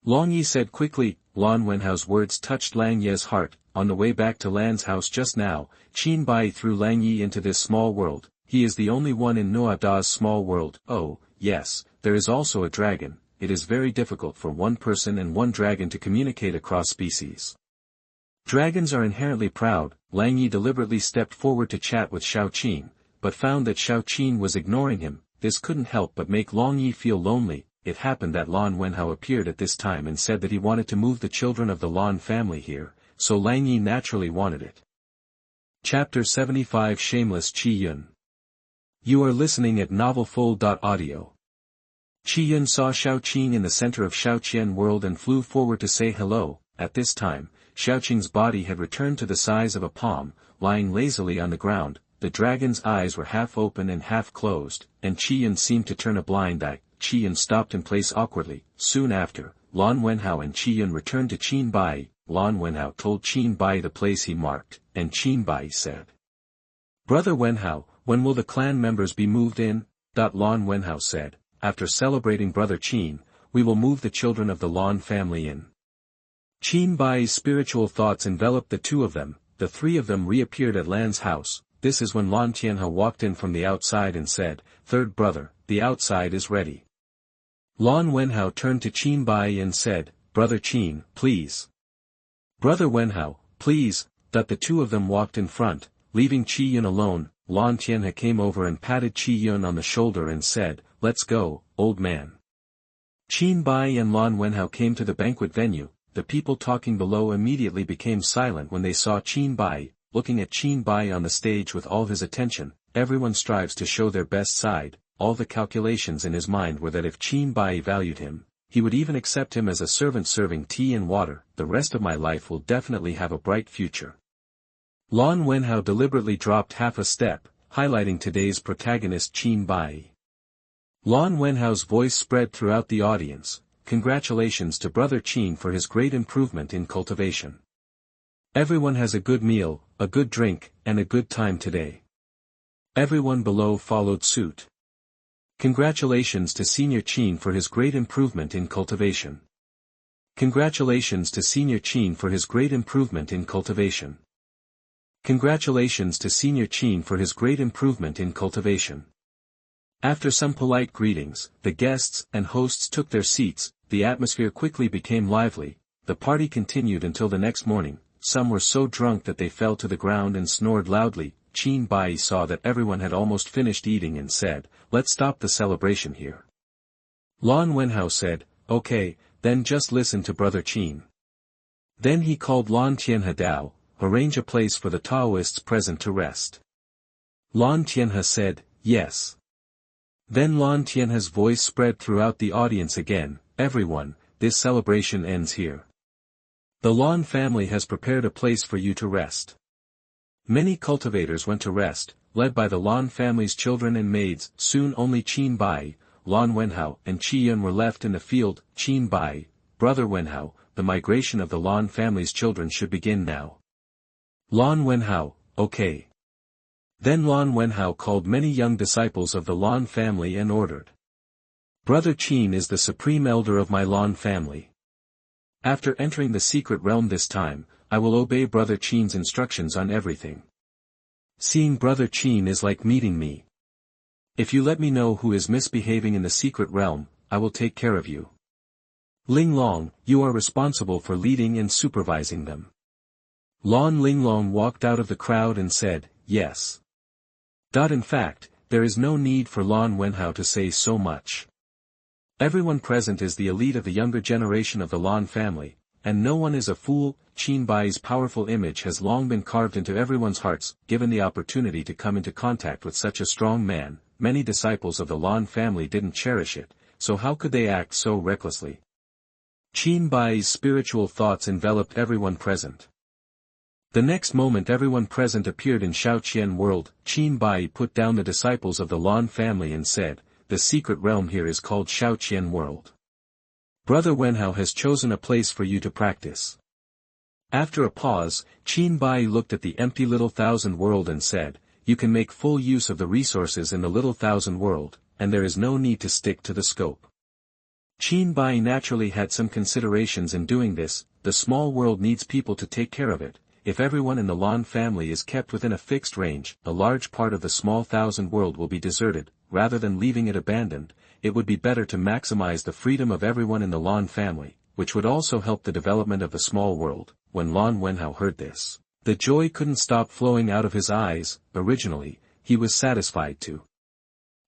Lang Yi said quickly. Lan Wenhao's words touched Lang Ye's heart. On the way back to Lan's house just now, Qin Buyi threw Lang Yi into this small world. He is the only one in Noada's small world. Oh, yes, there is also a dragon. It is very difficult for one person and one dragon to communicate across species. Dragons are inherently proud. Lang Yi deliberately stepped forward to chat with Shao Qin, but found that Shao Qin was ignoring him. This couldn't help but make Lang Yi feel lonely. It happened that Lan Wenhao appeared at this time and said that he wanted to move the children of the Lan family here, so Lang Yi naturally wanted it. Chapter 75 Shameless Qi Yun. You are listening at novelfull.audio. Qi Yun saw Shao Qin in the center of Shaoqian world and flew forward to say hello. At this time, Shao Qin's body had returned to the size of a palm, lying lazily on the ground. The dragon's eyes were half open and half closed, and Qi Yun seemed to turn a blind eye. Qi Yun stopped in place awkwardly. Soon after, Lan Wenhao and Qi Yun returned to Qin Buyi. Lan Wenhao told Qin Buyi the place he marked, and Qin Buyi said, "Brother Wenhao, when will the clan members be moved in?" Lan Wenhao said, "After celebrating Brother Qin, we will move the children of the Lan family in." Qin Buyi's spiritual thoughts enveloped the two of them. The three of them reappeared at Lan's house. This is when Lan Tianhe walked in from the outside and said, "Third brother, the outside is ready." Lan Wenhao turned to Qin Buyi and said, "Brother Qin, please." "Brother Wenhao, please," that the two of them walked in front, leaving Qi Yun alone. Lan Tianhe came over and patted Qi Yun on the shoulder and said, "Let's go, old man." Qin Buyi and Lan Wenhao came to the banquet venue. The people talking below immediately became silent when they saw Qin Buyi. Looking at Qin Buyi on the stage with all his attention, everyone strives to show their best side. All the calculations in his mind were that if Qin Buyi valued him, he would even accept him as a servant serving tea and water. "The rest of my life will definitely have a bright future." Lan Wenhao deliberately dropped half a step, highlighting today's protagonist Qin Buyi. Lan Wenhao's voice spread throughout the audience. "Congratulations to Brother Qin for his great improvement in cultivation. Everyone has a good meal, a good drink, and a good time today." Everyone below followed suit. "Congratulations to Senior Qin for his great improvement in cultivation. Congratulations to Senior Qin for his great improvement in cultivation. Congratulations to Senior Qin for his great improvement in cultivation." After some polite greetings, the guests and hosts took their seats. The atmosphere quickly became lively. The party continued until the next morning. Some were so drunk that they fell to the ground and snored loudly. Qin Buyi saw that everyone had almost finished eating and said, "Let's stop the celebration here." Lan Wenhao said, "Okay, then just listen to Brother Qin." Then he called Lan Tianhe Dao, "Arrange a place for the Taoists present to rest." Lan Tianhe said, "Yes." Then Lan Tianhe's voice spread throughout the audience again, "Everyone, this celebration ends here. The Lan family has prepared a place for you to rest." Many cultivators went to rest, led by the Lan family's children and maids. Soon only Qin Buyi, Lan Wenhao and Qi Yun were left in the field. Qin Buyi, "Brother Wenhao, the migration of the Lan family's children should begin now." Lan Wenhao, "Okay." Then Lan Wenhao called many young disciples of the Lan family and ordered, "Brother Qin is the supreme elder of my Lan family. After entering the secret realm this time, I will obey Brother Qin's instructions on everything. Seeing Brother Qin is like meeting me. If you let me know who is misbehaving in the secret realm, I will take care of you. Linglong, you are responsible for leading and supervising them." Lan Linglong walked out of the crowd and said, "Yes." In fact, there is no need for Lan Wenhao to say so much. Everyone present is the elite of the younger generation of the Lan family, and no one is a fool. Qin Buyi's powerful image has long been carved into everyone's hearts. Given the opportunity to come into contact with such a strong man, many disciples of the Lan family didn't cherish it, so how could they act so recklessly? Qin Buyi's spiritual thoughts enveloped everyone present. The next moment everyone present appeared in Shaoqian world. Qin Buyi put down the disciples of the Lan family and said, "The secret realm here is called Shaoqian world. Brother Wenhao has chosen a place for you to practice." After a pause, Qin Buyi looked at the empty little thousand world and said, "You can make full use of the resources in the little thousand world, and there is no need to stick to the scope." Qin Buyi naturally had some considerations in doing this. The small world needs people to take care of it. If everyone in the Lan family is kept within a fixed range, a large part of the small thousand world will be deserted. Rather than leaving it abandoned, it would be better to maximize the freedom of everyone in the Lan family, which would also help the development of the small world. When Lan Wenhao heard this, the joy couldn't stop flowing out of his eyes. Originally, he was satisfied to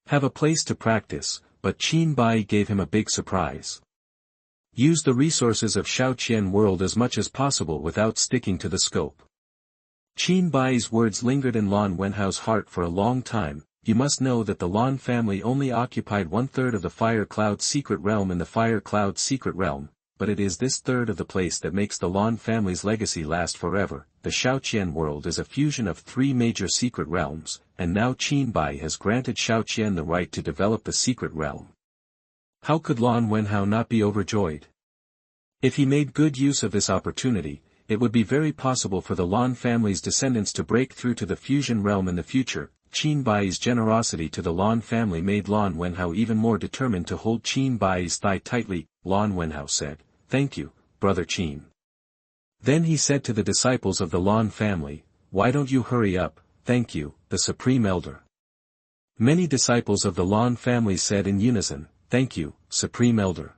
have a place to practice, but Qin Buyi gave him a big surprise. Use the resources of Shaoqian world as much as possible without sticking to the scope. Qin Buyi's words lingered in Lan Wenhao's heart for a long time. You must know that the Lan family only occupied 1/3 of the Fire Cloud secret realm in the Fire Cloud secret realm, but it is this third of the place that makes the Lan family's legacy last forever. The Shaoqian world is a fusion of 3 major secret realms, and now Qin Buyi has granted Shaoqian the right to develop the secret realm. How could Lan Wenhao not be overjoyed? If he made good use of this opportunity, it would be very possible for the Lan family's descendants to break through to the fusion realm in the future. Qin Buyi's generosity to the Lan family made Lan Wenhao even more determined to hold Qin Buyi's thigh tightly. Lan Wenhao said, "Thank you, Brother Qin." Then he said to the disciples of the Lan family, "Why don't you hurry up? Thank you, the Supreme Elder." Many disciples of the Lan family said in unison, "Thank you, Supreme Elder."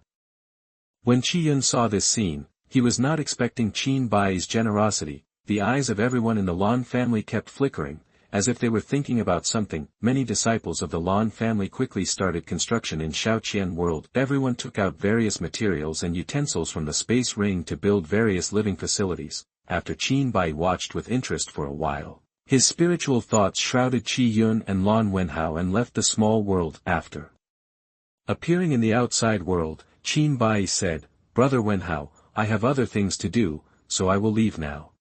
When Qi Yun saw this scene, he was not expecting Qin Buyi's generosity. The eyes of everyone in the Lan family kept flickering, as if they were thinking about something. Many disciples of the Lan family quickly started construction in Shaoqian world. Everyone took out various materials and utensils from the space ring to build various living facilities. After Qin Buyi watched with interest for a while, his spiritual thoughts shrouded Qi Yun and Lan Wenhao and left the small world. After appearing in the outside world, Qin Buyi said, "Brother Wenhao, I have other things to do, so I will leave now."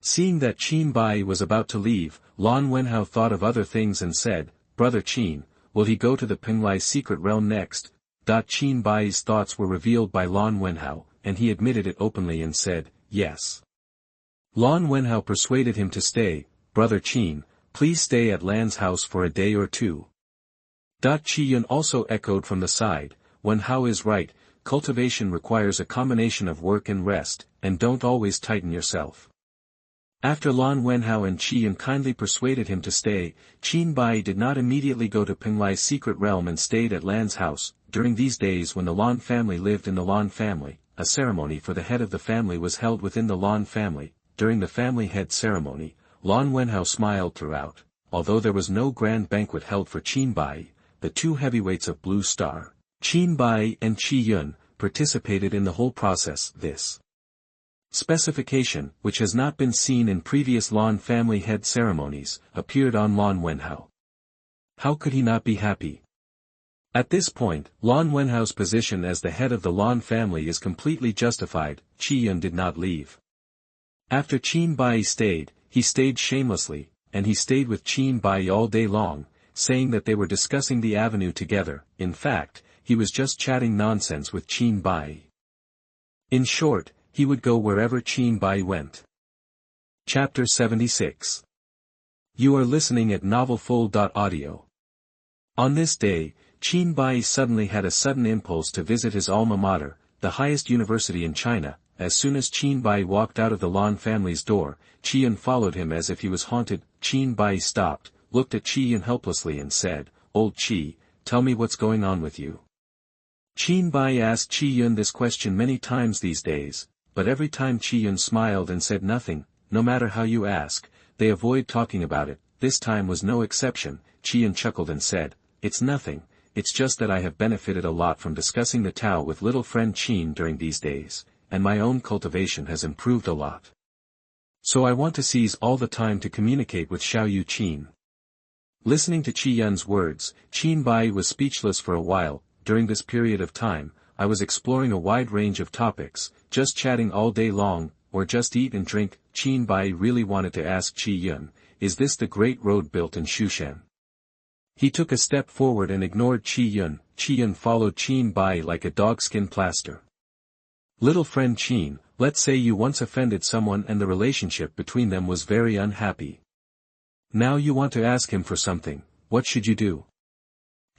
Seeing that Qin Buyi was about to leave, Lan Wenhao thought of other things and said, "Brother Qin, will he go to the Penglai secret realm next?" Qin Buyi's thoughts were revealed by Lan Wenhao, and he admitted it openly and said, "Yes." Lan Wenhao persuaded him to stay. "Brother Qin, please stay at Lan's house for a day or two." Qi Yun also echoed from the side, "Wenhao is right, cultivation requires a combination of work and rest, and don't always tighten yourself." After Lan Wenhao and Qi Yun kindly persuaded him to stay, Qin Buyi did not immediately go to Penglai's secret realm and stayed at Lan's house. During these days when the Lan family lived in the Lan family, a ceremony for the head of the family was held within the Lan family. During the family head ceremony, Lan Wenhao smiled throughout. Although there was no grand banquet held for Qin Buyi, the two heavyweights of Blue Star, Qin Buyi and Qi Yun, participated in the whole process. This specification, which has not been seen in previous Lan family head ceremonies, appeared on Lan Wenhao. How could he not be happy? At this point, Lan Wenhao's position as the head of the Lan family is completely justified. Qi Yun did not leave. After Qin Buyi stayed, he stayed shamelessly, and he stayed with Qin Buyi all day long, saying that they were discussing the avenue together. In fact, he was just chatting nonsense with Qin Buyi. In short, he would go wherever Qin Buyi went. Chapter 76. You are listening at novelfull.audio. On this day, Qin Buyi suddenly had a sudden impulse to visit his alma mater, the highest university in China. As soon as Qin Buyi walked out of the Lan family's door, Qi Yun followed him as if he was haunted. Qin Buyi stopped, looked at Qi Yun helplessly and said, "Old Qi, tell me what's going on with you." Qin Buyi asked Qi Yun this question many times these days, but every time Qi Yun smiled and said nothing. No matter how you ask, they avoid talking about it. This time was no exception. Qi Yun chuckled and said, "It's nothing, it's just that I have benefited a lot from discussing the Tao with little friend Qin during these days, and my own cultivation has improved a lot. So I want to seize all the time to communicate with Xiaoyu Qin." Listening to Qi Yun's words, Qin Buyi was speechless for a while. During this period of time, I was exploring a wide range of topics, just chatting all day long, or just eat and drink. Qin Buyi really wanted to ask Qi Yun, "Is this the great road built in Shushan?" He took a step forward and ignored Qi Yun. Qi Yun followed Qin Buyi like a dogskin plaster. "Little friend Qin, let's say you once offended someone and the relationship between them was very unhappy. Now you want to ask him for something, what should you do?"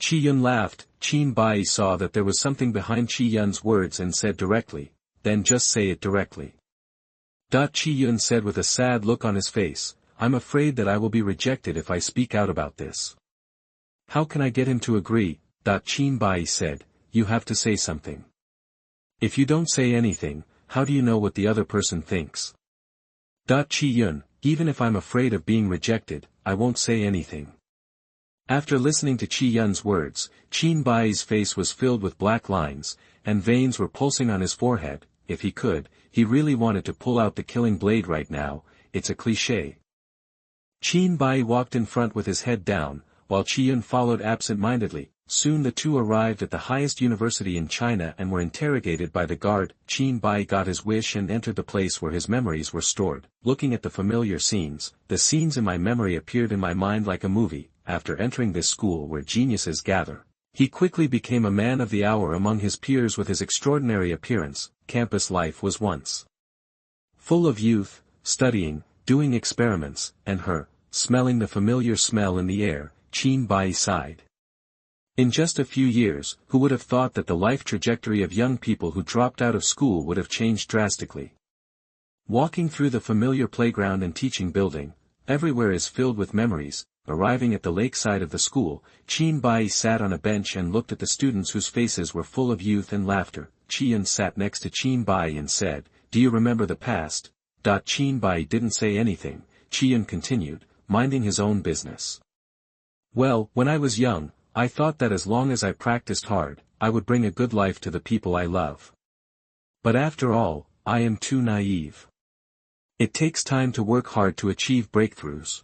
Qi Yun laughed. Qin Buyi saw that there was something behind Qi Yun's words and said directly, "Then just say it directly." Qi Yun said with a sad look on his face, "I'm afraid that I will be rejected if I speak out about this." "How can I get him to agree?" Qin Buyi said, "You have to say something. If you don't say anything, how do you know what the other person thinks?" Qi Yun, "Even if I'm afraid of being rejected, I won't say anything." After listening to Qi Yun's words, Qin Buyi's face was filled with black lines, and veins were pulsing on his forehead. If he could, he really wanted to pull out the killing blade right now. It's a cliché. Qin Buyi walked in front with his head down, while Qi Yun followed absent-mindedly. Soon the two arrived at the highest university in China and were interrogated by the guard. Qin Buyi got his wish and entered the place where his memories were stored. Looking at the familiar scenes, the scenes in my memory appeared in my mind like a movie. After entering this school where geniuses gather, he quickly became a man of the hour among his peers with his extraordinary appearance. Campus life was once full of youth, studying, doing experiments, and her, smelling the familiar smell in the air. Qin Buyi sighed. In just a few years, who would have thought that the life trajectory of young people who dropped out of school would have changed drastically? Walking through the familiar playground and teaching building, everywhere is filled with memories. arriving at the lakeside of the school, Qin Buyi sat on a bench and looked at the students whose faces were full of youth and laughter. Qian sat next to Qin Buyi and said, "Do you remember the past?" Qin Buyi didn't say anything. Qian continued, minding his own business. "Well, when I was young, I thought that as long as I practiced hard, I would bring a good life to the people I love. But after all, I am too naive. It takes time to work hard to achieve breakthroughs.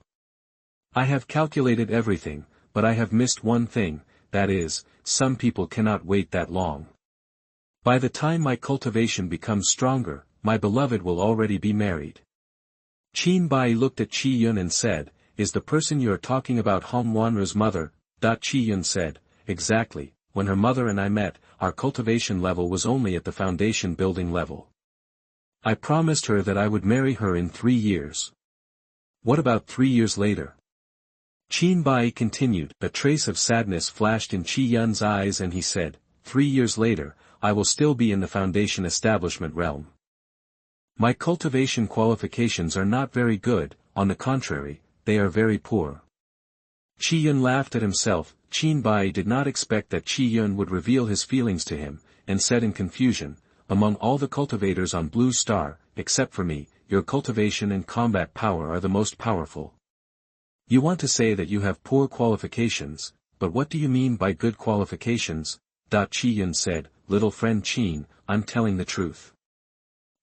I have calculated everything, but I have missed one thing, that is, some people cannot wait that long. By the time my cultivation becomes stronger, my beloved will already be married." Qin Buyi looked at Qi Yun and said, "Is the person you are talking about Hongwanru's mother?" Qi Yun said, "Exactly. When her mother and I met, our cultivation level was only at the foundation building level. I promised her that I would marry her in 3 years. What about 3 years later?" Qin Buyi continued. A trace of sadness flashed in Qi Yun's eyes and he said, 3 years later, I will still be in the foundation establishment realm. My cultivation qualifications are not very good, on the contrary, they are very poor." Qi Yun laughed at himself. Qin Buyi did not expect that Qi Yun would reveal his feelings to him, and said in confusion, "Among all the cultivators on Blue Star, except for me, your cultivation and combat power are the most powerful. You want to say that you have poor qualifications, but what do you mean by good qualifications?" Qi Yun said, "Little friend Qin, I'm telling the truth.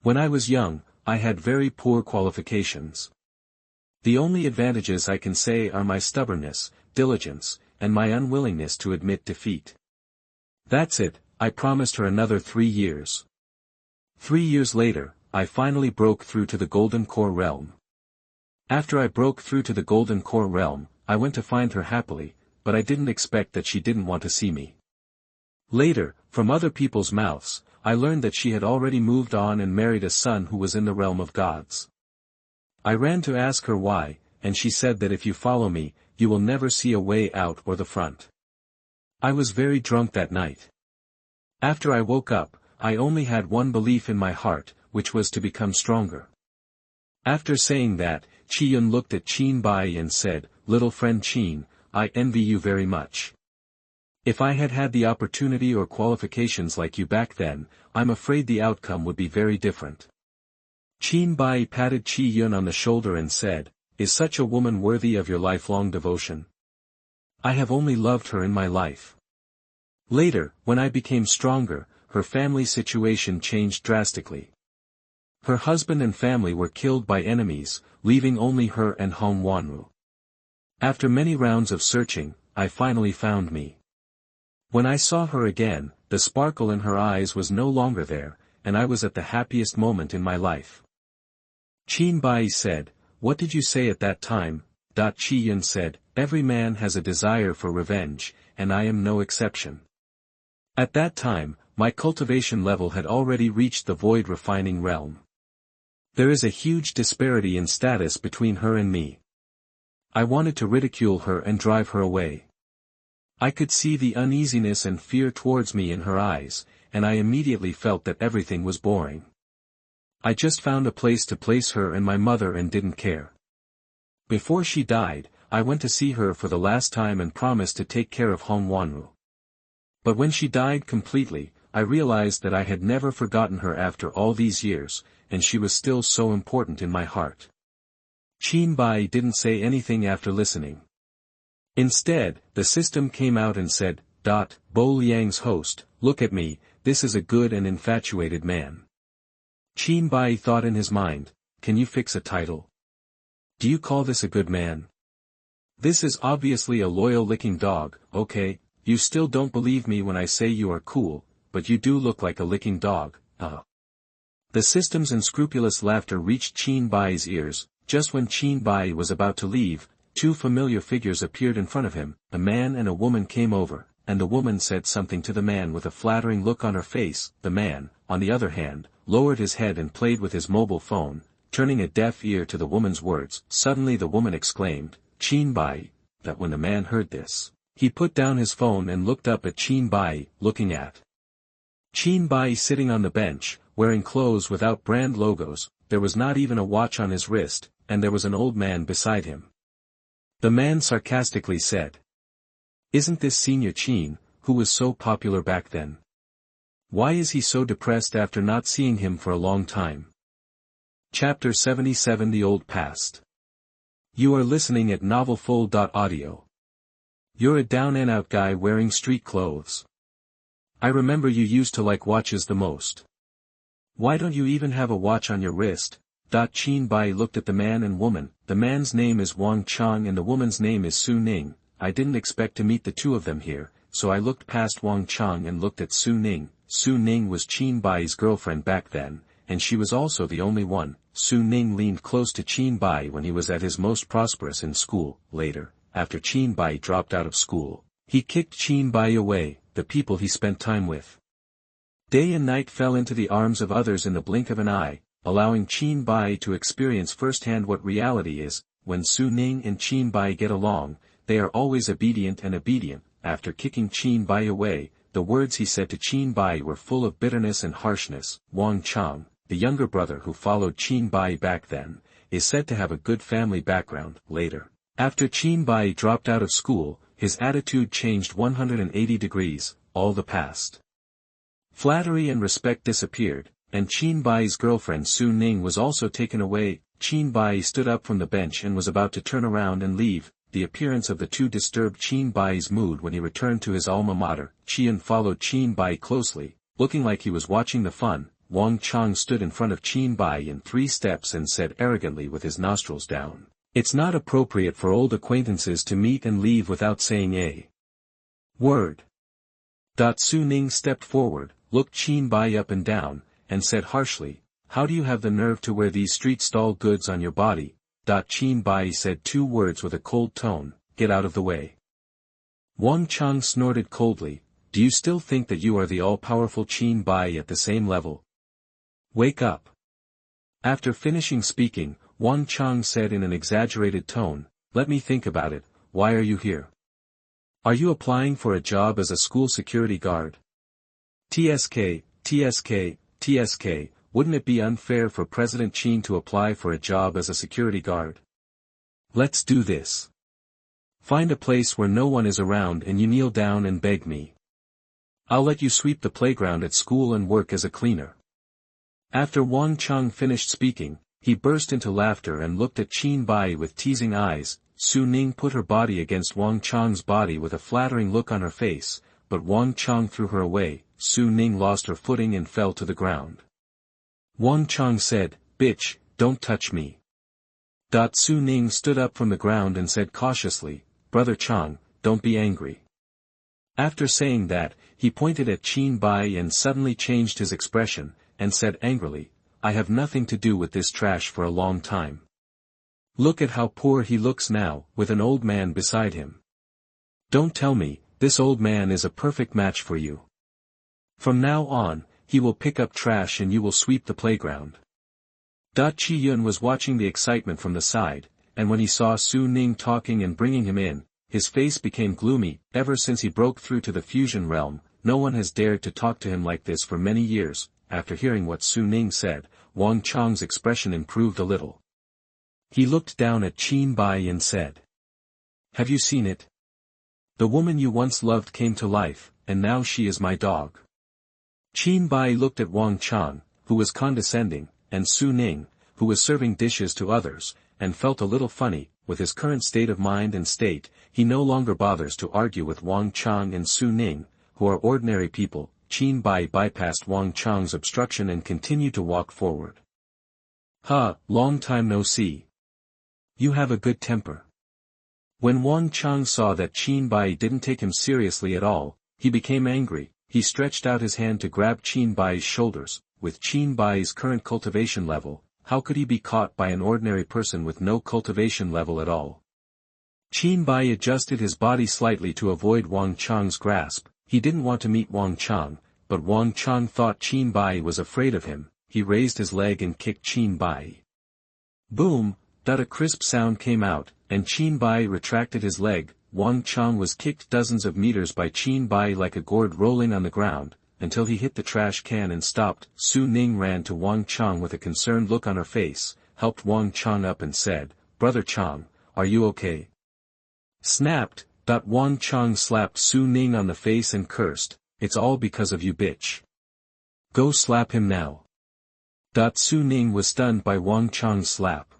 When I was young, I had very poor qualifications. The only advantages I can say are my stubbornness, diligence, and my unwillingness to admit defeat. That's it, I promised her another 3 years. 3 years later, I finally broke through to the Golden Core realm. After I broke through to the Golden Core realm, I went to find her happily, but I didn't expect that she didn't want to see me. Later, from other people's mouths, I learned that she had already moved on and married a son who was in the realm of gods. I ran to ask her why, and she said that if you follow me, you will never see a way out or the front. I was very drunk that night. After I woke up, I only had one belief in my heart, which was to become stronger." After saying that, Qi Yun looked at Qin Buyi and said, "Little friend Qin, I envy you very much. If I had had the opportunity or qualifications like you back then, I'm afraid the outcome would be very different." Qin Buyi patted Qi Yun on the shoulder and said, "Is such a woman worthy of your lifelong devotion? I have only loved her in my life." Later, when I became stronger, her family situation changed drastically. Her husband and family were killed by enemies, leaving only her and Hongwanru. After many rounds of searching, I finally found me. When I saw her again, the sparkle in her eyes was no longer there, and I was at the happiest moment in my life. Qin Buyi said, "What did you say at that time?" Qi Yun said, "Every man has a desire for revenge, and I am no exception. At that time, my cultivation level had already reached the void refining realm. There is a huge disparity in status between her and me. I wanted to ridicule her and drive her away. I could see the uneasiness and fear towards me in her eyes, and I immediately felt that everything was boring. I just found a place to place her and my mother and didn't care. Before she died, I went to see her for the last time and promised to take care of Hongwanru. But when she died completely, I realized that I had never forgotten her after all these years, and she was still so important in my heart." Qin Buyi didn't say anything after listening. Instead, the system came out and said, "Bo Liang's host, look at me, this is a good and infatuated man." Qin Buyi thought in his mind, "Can you fix a title? Do you call this a good man? This is obviously a loyal licking dog. Okay, you still don't believe me when I say you are cool, but you do look like a licking dog, The system's unscrupulous laughter reached Qin Buyi's ears. Just when Qin Buyi was about to leave, 2 familiar figures appeared in front of him. A man and a woman came over, and the woman said something to the man with a flattering look on her face. The man, on the other hand, lowered his head and played with his mobile phone, turning a deaf ear to the woman's words. Suddenly the woman exclaimed, "Qin Buyi," that when the man heard this, he put down his phone and looked up at Qin Buyi, looking at Qin Buyi sitting on the bench, wearing clothes without brand logos. There was not even a watch on his wrist, and there was an old man beside him. The man sarcastically said. Isn't this Senior Qin, who was so popular back then? Why is he so depressed after not seeing him for a long time? Chapter 77 The Old Past. You are listening at novelfull.audio. You're a down-and-out guy wearing street clothes. I remember you used to like watches the most. Why don't you even have a watch on your wrist? Qin Buyi looked at the man and woman. The man's name is Wong Chang and the woman's name is Su Ning. I didn't expect to meet the two of them here, so I looked past Wong Chang and looked at Su Ning. Su Ning was Qin Buyi's girlfriend back then, and she was also the only one. Su Ning leaned close to Qin Buyi when he was at his most prosperous in school. Later, after Qin Buyi dropped out of school, he kicked Qin Buyi away, the people he spent time with. Day and night fell into the arms of others in the blink of an eye, allowing Qin Buyi to experience firsthand what reality is. When Su Ning and Qin Buyi get along, they are always obedient and obedient. After kicking Qin Buyi away, the words he said to Qin Buyi were full of bitterness and harshness. Wong Chang, the younger brother who followed Qin Buyi back then, is said to have a good family background. Later, after Qin Buyi dropped out of school, his attitude changed 180 degrees. All the past flattery and respect disappeared, and Qin Buyi's girlfriend Su Ning was also taken away. Qin Buyi stood up from the bench and was about to turn around and leave. The appearance of the two disturbed Qin Buyi's mood when he returned to his alma mater. Qian followed Qin Buyi closely, looking like he was watching the fun. Wong Chang stood in front of Qin Buyi in 3 steps and said arrogantly with his nostrils down, "It's not appropriate for old acquaintances to meet and leave without saying a word." Su Ning stepped forward, looked Qin Buyi up and down, and said harshly, "How do you have the nerve to wear these street stall goods on your body?" Qin Buyi said 2 words with a cold tone, "Get out of the way." Wong Chang snorted coldly, "Do you still think that you are the all-powerful Qin Buyi at the same level? Wake up." After finishing speaking, Wong Chang said in an exaggerated tone, "Let me think about it. Why are you here? Are you applying for a job as a school security guard? TSK, TSK, TSK, wouldn't it be unfair for President Qin to apply for a job as a security guard? Let's do this. Find a place where no one is around and you kneel down and beg me. I'll let you sweep the playground at school and work as a cleaner." After Wong Chang finished speaking, he burst into laughter and looked at Qin Buyi with teasing eyes. Su Ning put her body against Wong Chang's body with a flattering look on her face, but Wong Chang threw her away. Su Ning lost her footing and fell to the ground. Wong Chang said, "Bitch, don't touch me." Su Ning stood up from the ground and said cautiously, "Brother Chang, don't be angry." After saying that, he pointed at Qin Buyi and suddenly changed his expression, and said angrily, "I have nothing to do with this trash for a long time. Look at how poor he looks now, with an old man beside him. Don't tell me, this old man is a perfect match for you. From now on, he will pick up trash and you will sweep the playground." Qi Yun was watching the excitement from the side, and when he saw Su Ning talking and bringing him in, his face became gloomy. Ever since he broke through to the fusion realm, no one has dared to talk to him like this for many years. After hearing what Su Ning said, Wong Chang's expression improved a little. He looked down at Qin Buyi and said, "Have you seen it? The woman you once loved came to life, and now she is my dog." Qin Buyi looked at Wong Chang, who was condescending, and Su Ning, who was serving dishes to others, and felt a little funny. With his current state of mind and state, he no longer bothers to argue with Wong Chang and Su Ning, who are ordinary people. Qin Buyi bypassed Wong Chang's obstruction and continued to walk forward. "Ha, long time no see. You have a good temper." When Wong Chang saw that Qin Buyi didn't take him seriously at all, he became angry. He stretched out his hand to grab Qin Buyi's shoulders. With Qin Buyi's current cultivation level, how could he be caught by an ordinary person with no cultivation level at all? Qin Buyi adjusted his body slightly to avoid Wong Chang's grasp. He didn't want to meet Wong Chang, but Wong Chang thought Qin Buyi was afraid of him. He raised his leg and kicked Qin Buyi. Boom! A crisp sound came out, and Qin Buyi retracted his leg. Wong Chang was kicked dozens of meters by Qin Buyi like a gourd rolling on the ground, until he hit the trash can and stopped. Su Ning ran to Wong Chang with a concerned look on her face, helped Wong Chang up and said, "Brother Chang, are you okay? Snapped. Wang Chang slapped Su Ning on the face and cursed, "It's all because of you, bitch. Go slap him now." Su Ning was stunned by Wang Chang's slap.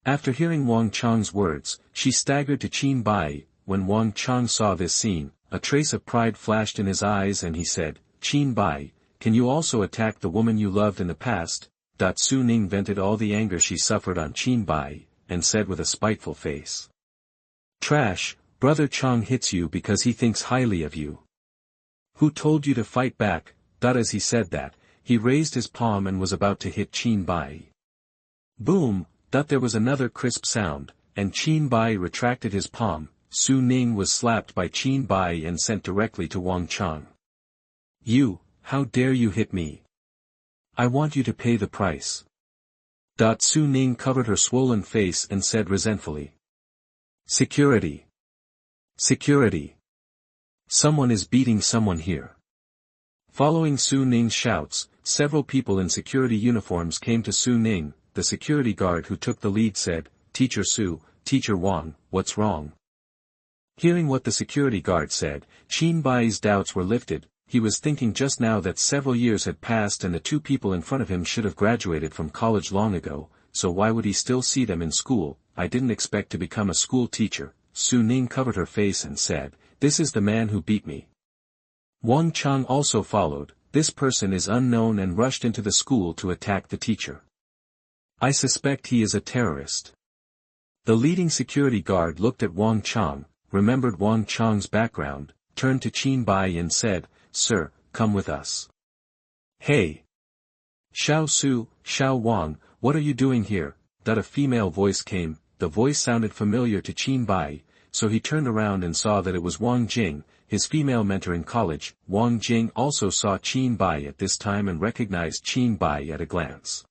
After hearing Wang Chang's words, she staggered to Qin Buyi. When Wang Chang saw this scene, a trace of pride flashed in his eyes and he said, "Qin Buyi, can you also attack the woman you loved in the past?" Su Ning vented all the anger she suffered on Qin Buyi, and said with a spiteful face, "Trash, brother Chang hits you because he thinks highly of you. Who told you to fight back?" As he said that, he raised his palm and was about to hit Qin Buyi. Boom! There was another crisp sound, and Qin Buyi retracted his palm. Su Ning was slapped by Qin Buyi and sent directly to Wang Chang. "You, how dare you hit me? I want you to pay the price." Su Ning covered her swollen face and said resentfully, "Security! Security! Someone is beating someone here." Following Su Ning's shouts, several people in security uniforms came to Su Ning. The security guard who took the lead said, "Teacher Su, Teacher Wang, what's wrong?" Hearing what the security guard said, Qin Buyi's doubts were lifted. He was thinking just now that several years had passed and the two people in front of him should have graduated from college long ago, so why would he still see them in school? "I didn't expect to become a school teacher." Su Ning covered her face and said, "This is the man who beat me." Wang Chang also followed. "This person is unknown and rushed into the school to attack the teacher. I suspect he is a terrorist." The leading security guard looked at Wang Chang, remembered Wang Chang's background, turned to Qin Buyi and said, "Sir, come with us." "Hey! Xiao Su, Xiao Wang, what are you doing here?" A female voice came. The voice sounded familiar to Qin Buyi, so he turned around and saw that it was Wang Jing, his female mentor in college. Wang Jing also saw Qin Buyi at this time and recognized Qin Buyi at a glance.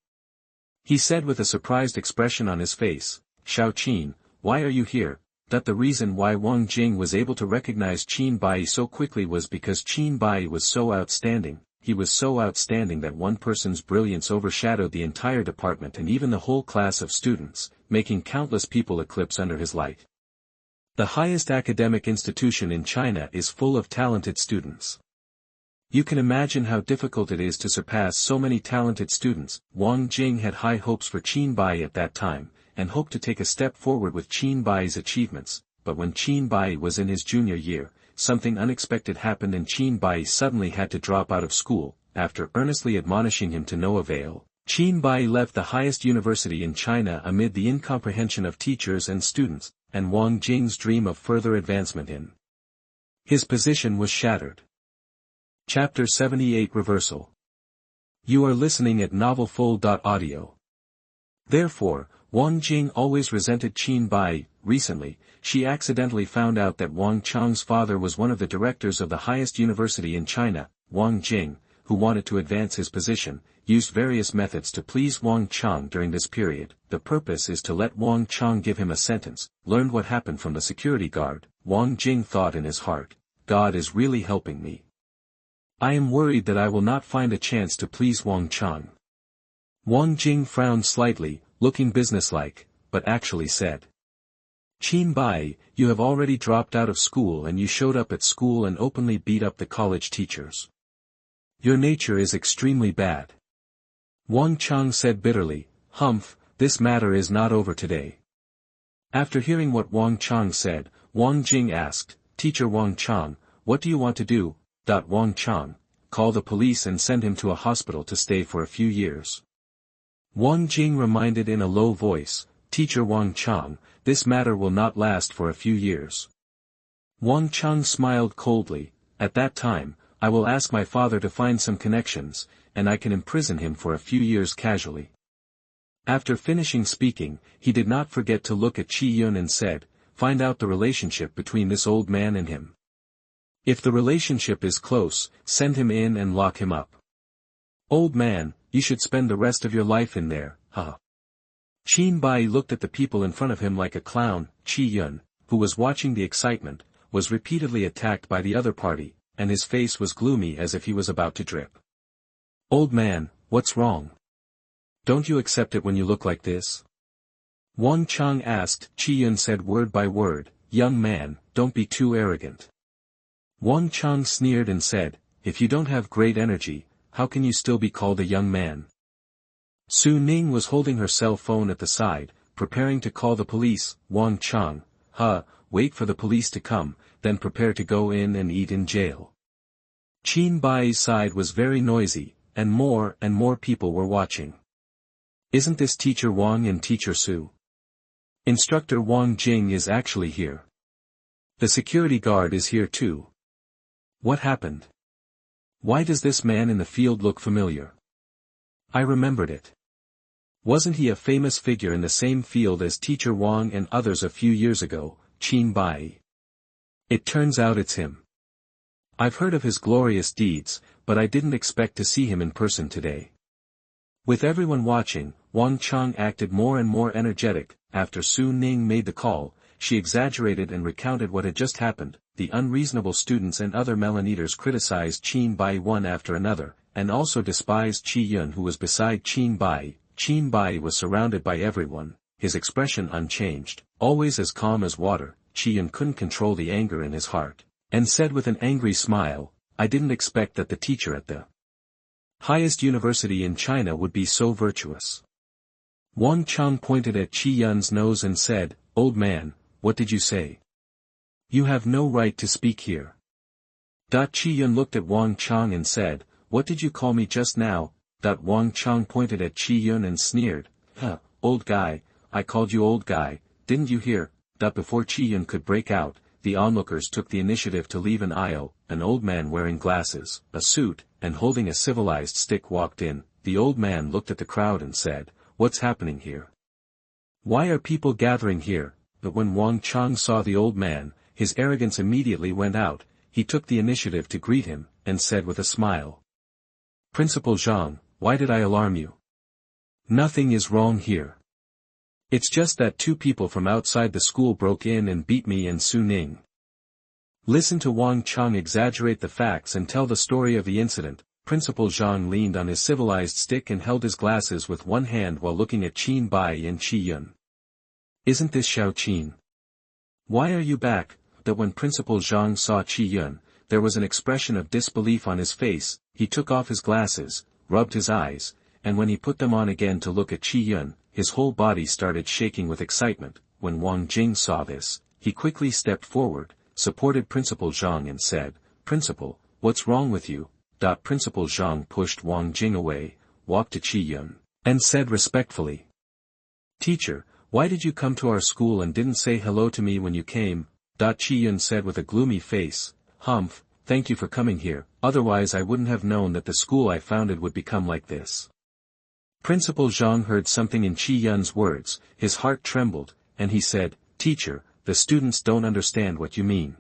He said with a surprised expression on his face, "Xiao Qin, why are you here?" The reason why Wang Jing was able to recognize Qin Buyi so quickly was because Qin Buyi was so outstanding. He was so outstanding that one person's brilliance overshadowed the entire department and even the whole class of students, making countless people eclipse under his light. The highest academic institution in China is full of talented students. You can imagine how difficult it is to surpass so many talented students. Wang Jing had high hopes for Qin Buyi at that time, and hoped to take a step forward with Qin Buyi's achievements, but when Qin Buyi was in his junior year, something unexpected happened and Qin Buyi suddenly had to drop out of school. After earnestly admonishing him to no avail, Qin Buyi left the highest university in China amid the incomprehension of teachers and students, and Wang Jing's dream of further advancement in his position was shattered. Chapter 78 Reversal. You are listening at novelfull.audio. Therefore, Wang Jing always resented Qin Buyi. Recently, she accidentally found out that Wang Chang's father was one of the directors of the highest university in China. Wang Jing, who wanted to advance his position, used various methods to please Wang Chang during this period. The purpose is to let Wang Chang give him a sentence. Learned what happened from the security guard. Wang Jing thought in his heart, "God is really helping me. I am worried that I will not find a chance to please Wang Chang." Wang Jing frowned slightly, looking businesslike, but actually said, "Qin Buyi, you have already dropped out of school and you showed up at school and openly beat up the college teachers. Your nature is extremely bad." Wang Chang said bitterly, "Humph, this matter is not over today." After hearing what Wang Chang said, Wang Jing asked, "Teacher Wang Chang, what do you want to do?" Wang Chang, "Call the police and send him to a hospital to stay for a few years." Wang Jing reminded in a low voice, "Teacher Wang Chang, this matter will not last for a few years." Wang Chang smiled coldly. "At that time, I will ask my father to find some connections, and I can imprison him for a few years casually." After finishing speaking, he did not forget to look at Qi Yun and said, "Find out the relationship between this old man and him. If the relationship is close, send him in and lock him up. Old man, you should spend the rest of your life in there, huh?" Qin Buyi looked at the people in front of him like a clown. Qi Yun, who was watching the excitement, was repeatedly attacked by the other party, and his face was gloomy as if he was about to drip. "Old man, what's wrong? Don't you accept it when you look like this?" Wang Chang asked. Qi Yun said word by word, young man, don't be too arrogant. Wang Chang sneered and said, if you don't have great energy, how can you still be called a young man? Su Ning was holding her cell phone at the side, preparing to call the police. Wang Chang, wait for the police to come, then prepare to go in and eat in jail. Qin Buyi's side was very noisy, and more people were watching. Isn't this Teacher Wang and Teacher Su? Instructor Wang Jing is actually here. The security guard is here too. What happened? Why does this man in the field look familiar? I remembered it. Wasn't he a famous figure in the same field as Teacher Wang and others a few years ago, Qin Buyi? It turns out it's him. I've heard of his glorious deeds, but I didn't expect to see him in person today. With everyone watching, Wang Chang acted more and more energetic. After Su Ning made the call, she exaggerated and recounted what had just happened. The unreasonable students and other Melaneaters criticized Qin Buyi one after another, and also despised Qi Yun, who was beside Qin Buyi. Qin Buyi was surrounded by everyone, his expression unchanged, always as calm as water. Qi Yun couldn't control the anger in his heart, and said with an angry smile, I didn't expect that the teacher at the highest university in China would be so virtuous. Wang Chang pointed at Qi Yun's nose and said, old man, what did you say? You have no right to speak here. Qi Yun looked at Wang Chang and said, what did you call me just now? Wang Chang pointed at Qi Yun and sneered, old guy, I called you old guy, didn't you hear? Before Qi Yun could break out, the onlookers took the initiative to leave an aisle. An old man wearing glasses, a suit, and holding a civilized stick walked in. The old man looked at the crowd and said, what's happening here? Why are people gathering here? But when Wang Chang saw the old man, his arrogance immediately went out. He took the initiative to greet him, and said with a smile, Principal Zhang, why did I alarm you? Nothing is wrong here. It's just that two people from outside the school broke in and beat me and Su Ning. Listen to Wang Chang exaggerate the facts and tell the story of the incident. Principal Zhang leaned on his civilized stick and held his glasses with one hand while looking at Qin Buyi and Qi Yun. Isn't this Xiao Qin? Why are you back? That when Principal Zhang saw Qi Yun, there was an expression of disbelief on his face. He took off his glasses, rubbed his eyes, and when he put them on again to look at Qi Yun, his whole body started shaking with excitement. When Wang Jing saw this, he quickly stepped forward, supported Principal Zhang and said, Principal, what's wrong with you? Principal Zhang pushed Wang Jing away, walked to Qi Yun, and said respectfully, Teacher, why did you come to our school and didn't say hello to me when you came? Qi Yun said with a gloomy face, Humph, thank you for coming here, otherwise I wouldn't have known that the school I founded would become like this. Principal Zhang heard something in Qi Yun's words, his heart trembled, and he said, Teacher, the students don't understand what you mean.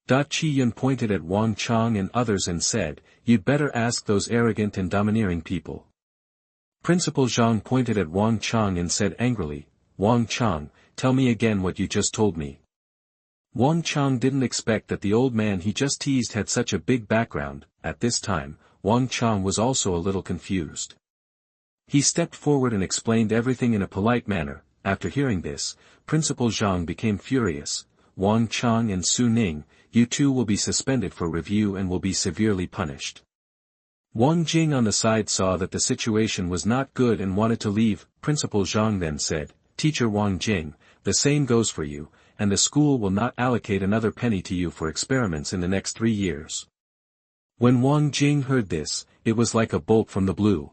Qi Yun pointed at Wang Chang and others and said, You'd better ask those arrogant and domineering people. Principal Zhang pointed at Wang Chang and said angrily, Wang Chang, tell me again what you just told me. Wang Chang didn't expect that the old man he just teased had such a big background. At this time, Wang Chang was also a little confused. He stepped forward and explained everything in a polite manner. After hearing this, Principal Zhang became furious. Wang Chang and Su Ning, you two will be suspended for review and will be severely punished. Wang Jing on the side saw that the situation was not good and wanted to leave. Principal Zhang then said, Teacher Wang Jing, the same goes for you, and the school will not allocate another penny to you for experiments in the next 3 years. When Wang Jing heard this, it was like a bolt from the blue.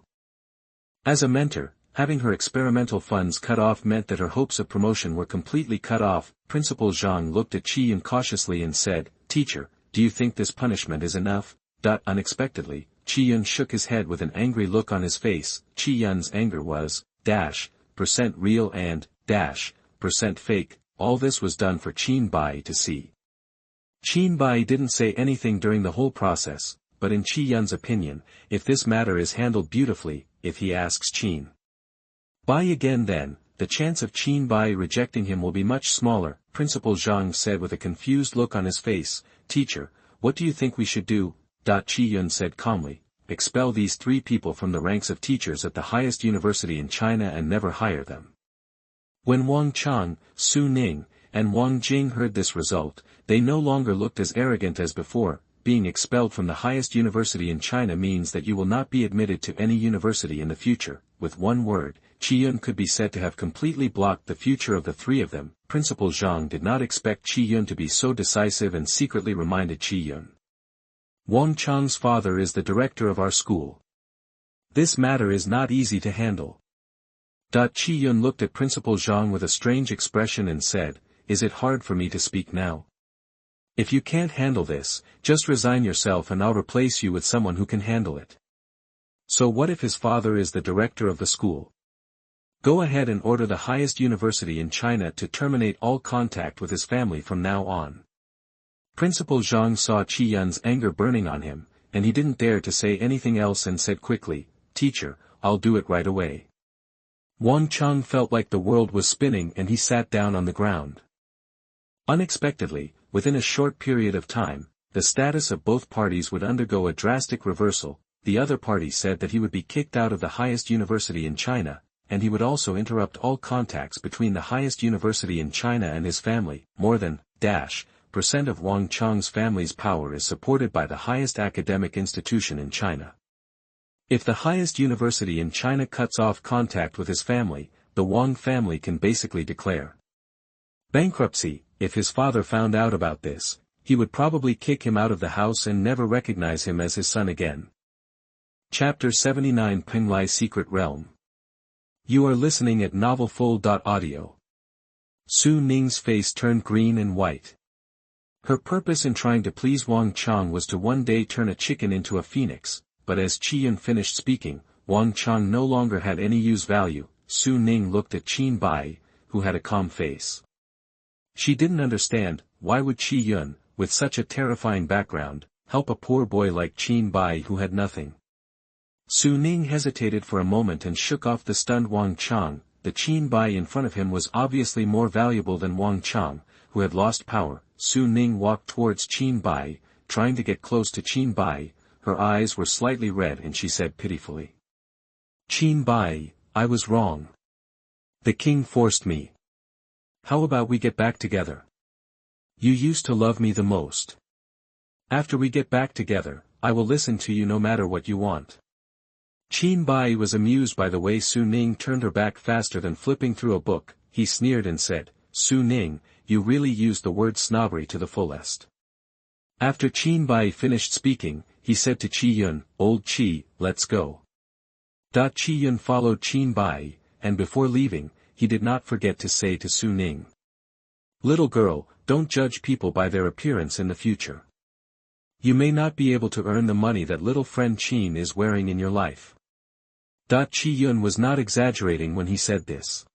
As a mentor, having her experimental funds cut off meant that her hopes of promotion were completely cut off. Principal Zhang looked at Qi Yun cautiously and said, Teacher, do you think this punishment is enough? Unexpectedly, Qi Yun shook his head with an angry look on his face. Qi Yun's anger was, %, real and, %, fake. All this was done for Qin Buyi to see. Qin Buyi didn't say anything during the whole process, but in Qi Yun's opinion, if this matter is handled beautifully, if he asks Qin Buyi again then, the chance of Qin Buyi rejecting him will be much smaller. Principal Zhang said with a confused look on his face, Teacher, what do you think we should do? Qi Yun said calmly, expel these 3 people from the ranks of teachers at the highest university in China and never hire them. When Wang Chang, Su Ning, and Wang Jing heard this result, they no longer looked as arrogant as before. Being expelled from the highest university in China means that you will not be admitted to any university in the future. With one word, Qi Yun could be said to have completely blocked the future of the three of them. Principal Zhang did not expect Qi Yun to be so decisive and secretly reminded Qi Yun. Wang Chang's father is the director of our school. This matter is not easy to handle. Qi Yun looked at Principal Zhang with a strange expression and said, "Is it hard for me to speak now? If you can't handle this, just resign yourself and I'll replace you with someone who can handle it." So what if his father is the director of the school? Go ahead and order the highest university in China to terminate all contact with his family from now on. Principal Zhang saw Qi Yun's anger burning on him, and he didn't dare to say anything else and said quickly, "Teacher, I'll do it right away." Wang Chang felt like the world was spinning and he sat down on the ground. Unexpectedly, within a short period of time, the status of both parties would undergo a drastic reversal. The other party said that he would be kicked out of the highest university in China, and he would also interrupt all contacts between the highest university in China and his family. More than % of Wang Chang's family's power is supported by the highest academic institution in China. If the highest university in China cuts off contact with his family, the Wang family can basically declare bankruptcy. If his father found out about this, he would probably kick him out of the house and never recognize him as his son again. Chapter 79 Penglai Secret Realm. You are listening at novelfull.audio. Su Ning's face turned green and white. Her purpose in trying to please Wang Chang was to one day turn a chicken into a phoenix, but as Qi Yun finished speaking, Wang Chang no longer had any use value. Su Ning looked at Qin Buyi, who had a calm face. She didn't understand, why would Qi Yun, with such a terrifying background, help a poor boy like Qin Buyi who had nothing? Su Ning hesitated for a moment and shook off the stunned Wang Chang. The Qin Buyi in front of him was obviously more valuable than Wang Chang, who had lost power. Su Ning walked towards Qin Buyi, trying to get close to Qin Buyi. Her eyes were slightly red and she said pitifully, "Qin Buyi, I was wrong. The king forced me. How about we get back together? You used to love me the most. After we get back together, I will listen to you no matter what you want." Qin Buyi was amused by the way Su Ning turned her back faster than flipping through a book. He sneered and said, "Su Ning, you really used the word snobbery to the fullest." After Qin Buyi finished speaking, he said to Qi Yun, "Old Qi, let's go." Qi Yun followed Qin Buyi, and before leaving, he did not forget to say to Su Ning, "Little girl, don't judge people by their appearance in the future. You may not be able to earn the money that little friend Qin is wearing in your life." Qi Yun was not exaggerating when he said this.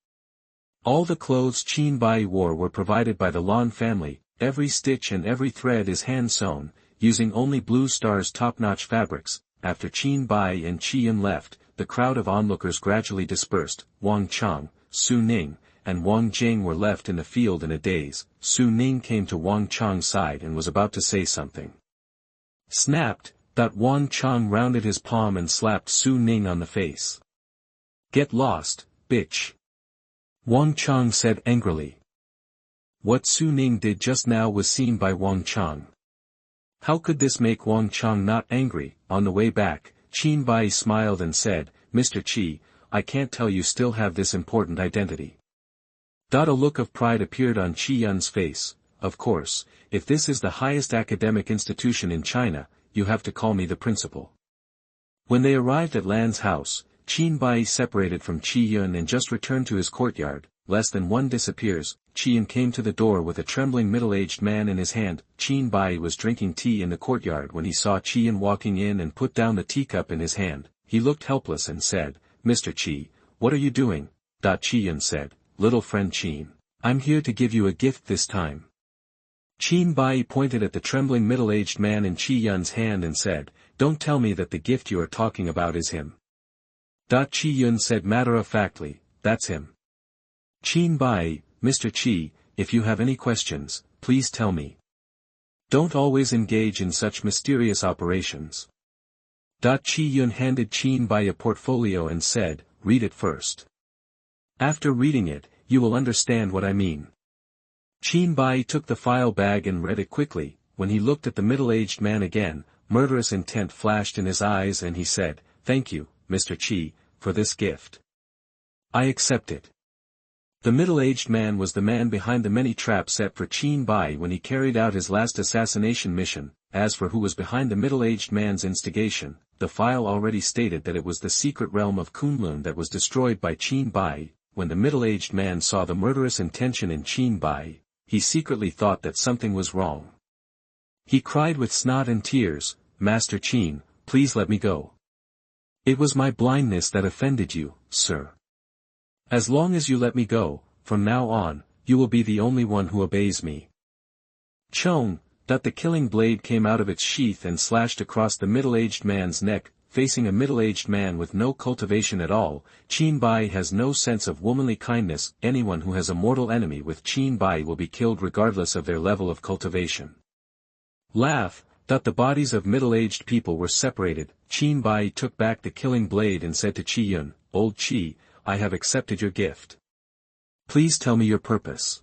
All the clothes Qin Buyi wore were provided by the Lan family. Every stitch and every thread is hand-sewn, using only Blue Star's top-notch fabrics. After Qin Buyi and Qi Yun left, the crowd of onlookers gradually dispersed. Wang Chang, Su Ning, and Wang Jing were left in the field in a daze. Su Ning came to Wang Chang's side and was about to say something. Snapped. Wang Chang rounded his palm and slapped Su Ning on the face. "Get lost, bitch," Wang Chang said angrily. What Su Ning did just now was seen by Wang Chang. How could this make Wang Chang not angry? On the way back, Qin Buyi smiled and said, "Mr. Qi, I can't tell you still have this important identity." A look of pride appeared on Qi Yun's face. "Of course, if this is the highest academic institution in China, you have to call me the principal." When they arrived at Lan's house, Qin Buyi separated from Qi Yun and just returned to his courtyard. Less than one disappears. Qi Yun came to the door with a trembling middle-aged man in his hand. Qin Buyi was drinking tea in the courtyard when he saw Qi Yun walking in and put down the teacup in his hand. He looked helpless and said, "Mr. Qi, what are you doing?" Qi Yun said, "Little friend Qin, I'm here to give you a gift this time." Qin Buyi pointed at the trembling middle-aged man in Qi Yun's hand and said, "Don't tell me that the gift you are talking about is him." Qi Yun said matter-of-factly, "That's him." Qin Buyi, "Mr. Qi, if you have any questions, please tell me. Don't always engage in such mysterious operations." Qi Yun handed Qin Buyi a portfolio and said, "Read it first. After reading it, you will understand what I mean." Qin Buyi took the file bag and read it quickly. When he looked at the middle-aged man again, murderous intent flashed in his eyes and he said, "Thank you, Mr. Qi, for this gift. I accept it." The middle-aged man was the man behind the many traps set for Qin Buyi when he carried out his last assassination mission. As for who was behind the middle-aged man's instigation, the file already stated that it was the secret realm of Kunlun that was destroyed by Qin Buyi. When the middle-aged man saw the murderous intention in Qin Buyi, he secretly thought that something was wrong. He cried with snot and tears, "Master Qin, please let me go. It was my blindness that offended you, sir. As long as you let me go, from now on, you will be the only one who obeys me." Chong, that the killing blade came out of its sheath and slashed across the middle-aged man's neck. Facing a middle-aged man with no cultivation at all, Qin Buyi has no sense of womanly kindness. Anyone who has a mortal enemy with Qin Buyi will be killed regardless of their level of cultivation. Laugh, that the bodies of middle-aged people were separated. Qin Buyi took back the killing blade and said to Qi Yun, "Old Qi, I have accepted your gift. Please tell me your purpose."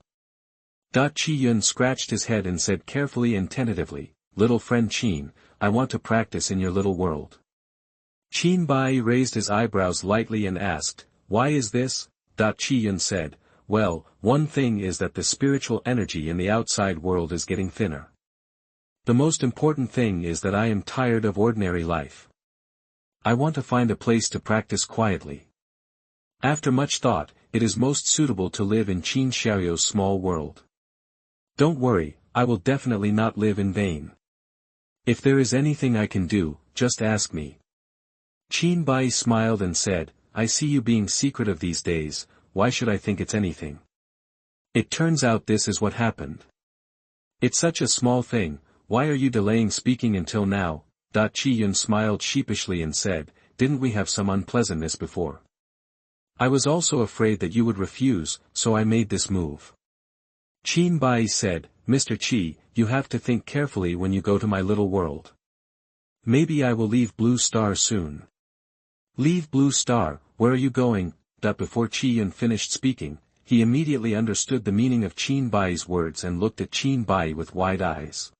Qi Yun scratched his head and said carefully and tentatively, "Little friend Qin, I want to practice in your little world." Qin Buyi raised his eyebrows lightly and asked, "Why is this?" Qi Yun said, "Well, one thing is that the spiritual energy in the outside world is getting thinner. The most important thing is that I am tired of ordinary life. I want to find a place to practice quietly. After much thought, it is most suitable to live in Qin Xiaoyou's small world. Don't worry, I will definitely not live in vain. If there is anything I can do, just ask me." Qin Buyi smiled and said, "I see you being secretive these days, why should I think it's anything? It turns out this is what happened. It's such a small thing, why are you delaying speaking until now?" Qi Yun smiled sheepishly and said, "Didn't we have some unpleasantness before? I was also afraid that you would refuse, so I made this move." Qin Buyi said, "Mr. Qi, you have to think carefully when you go to my little world. Maybe I will leave Blue Star soon." "Leave Blue Star, where are you going?" Before Qi Yun finished speaking, he immediately understood the meaning of Qin Buyi's words and looked at Qin Buyi with wide eyes.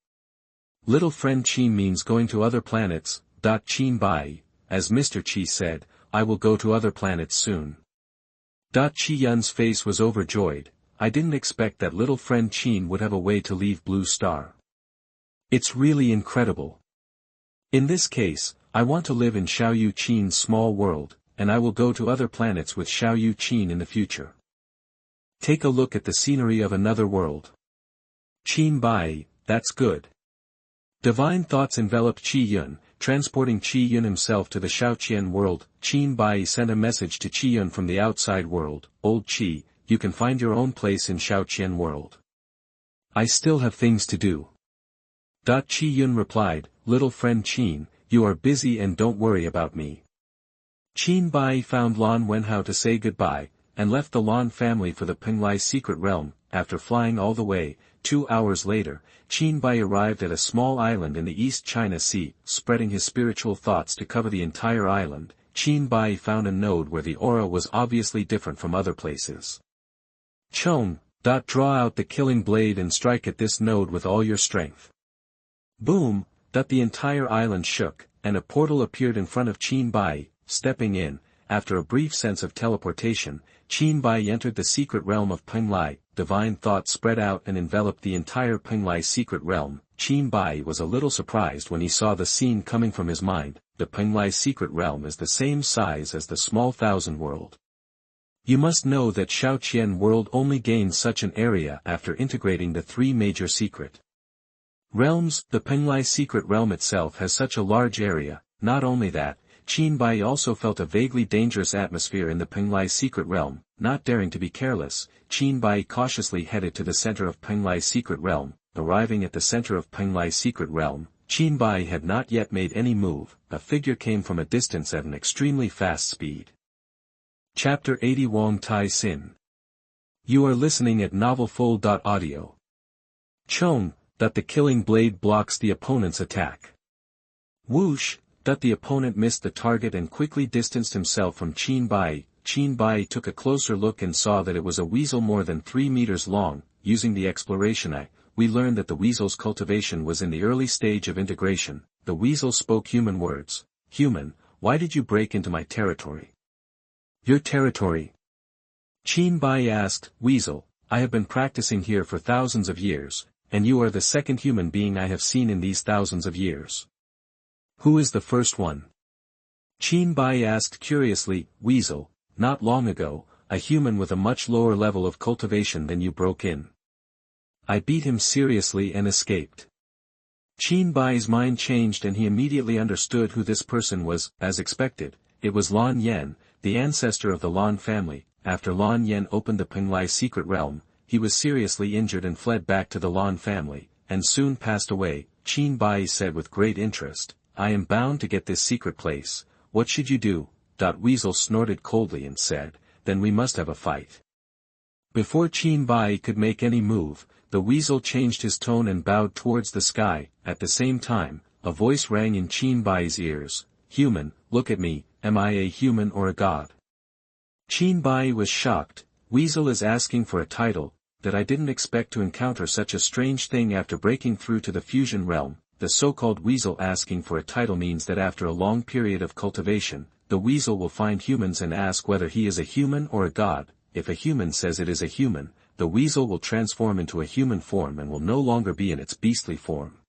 "Little friend Qin means going to other planets." Qin Buyi, as Mr. Qi said, "I will go to other planets soon." Qi Yun's face was overjoyed. "I didn't expect that little friend Qin would have a way to leave Blue Star. It's really incredible. In this case, I want to live in Xiaoyu Qin's small world, and I will go to other planets with Xiaoyu Qin in the future. Take a look at the scenery of another world." Qin Buyi, "That's good." Divine thoughts enveloped Qi Yun, transporting Qi Yun himself to the Shaoqian world. Qin Buyi sent a message to Qi Yun from the outside world, "Old Qi, you can find your own place in Shaoqian world. I still have things to do." Qi Yun replied, "Little friend Qin, you are busy and don't worry about me." Qin Buyi found Lan Wenhao to say goodbye, and left the Lan family for the Penglai secret realm. After flying all the way, 2 hours later, Qin Buyi arrived at a small island in the East China Sea. Spreading his spiritual thoughts to cover the entire island, Qin Buyi found a node where the aura was obviously different from other places. "Chong, draw out the killing blade and strike at this node with all your strength." Boom, the entire island shook, and a portal appeared in front of Qin Buyi. Stepping in, after a brief sense of teleportation, Qin Buyi entered the secret realm of Penglai. Divine thought spread out and enveloped the entire Penglai secret realm. Qin Buyi was a little surprised when he saw the scene coming from his mind. The Penglai secret realm is the same size as the small Thousand World. You must know that Shaoqian world only gains such an area after integrating the 3 major secret realms. The Penglai secret realm itself has such a large area. Not only that, Qin Buyi also felt a vaguely dangerous atmosphere in the Penglai secret realm. Not daring to be careless, Qin Buyi cautiously headed to the center of Penglai secret realm. Arriving at the center of Penglai secret realm, Qin Buyi had not yet made any move. A figure came from a distance at an extremely fast speed. Chapter 80 Wong Tai Sin. You are listening at novelfull.audio. Chong, the killing blade blocks the opponent's attack. Whoosh, the opponent missed the target and quickly distanced himself from Qin Buyi. Qin Buyi took a closer look and saw that it was a weasel more than 3 meters long. using the exploration eye, we learned that the weasel's cultivation was in the early stage of integration. The weasel spoke human words. Human, why did you break into my territory? Your territory? Qin Buyi asked. Weasel, I have been practicing here for thousands of years, and you are the second human being I have seen in these thousands of years. Who is the first one? Qin Buyi asked curiously. Weasel, not long ago, a human with a much lower level of cultivation than you broke in. I beat him seriously and escaped. Qin Buyi's mind changed and he immediately understood who this person was. As expected, it was Lan Yan, the ancestor of the Lan family. After Lan Yan opened the Penglai secret realm, he was seriously injured and fled back to the Lan family, and soon passed away. Qin Buyi said with great interest, I am bound to get this secret place. What should you do? Weasel snorted coldly and said, then we must have a fight. Before Qin Buyi could make any move, the weasel changed his tone and bowed towards the sky. At the same time, a voice rang in Qin Buyi's ears. Human, look at me, am I a human or a god? Qin Buyi was shocked. Weasel is asking for a title, that I didn't expect to encounter such a strange thing after breaking through to the fusion realm. The so-called weasel asking for a title means that after a long period of cultivation, the weasel will find humans and ask whether he is a human or a god. If a human says it is a human, the weasel will transform into a human form and will no longer be in its beastly form.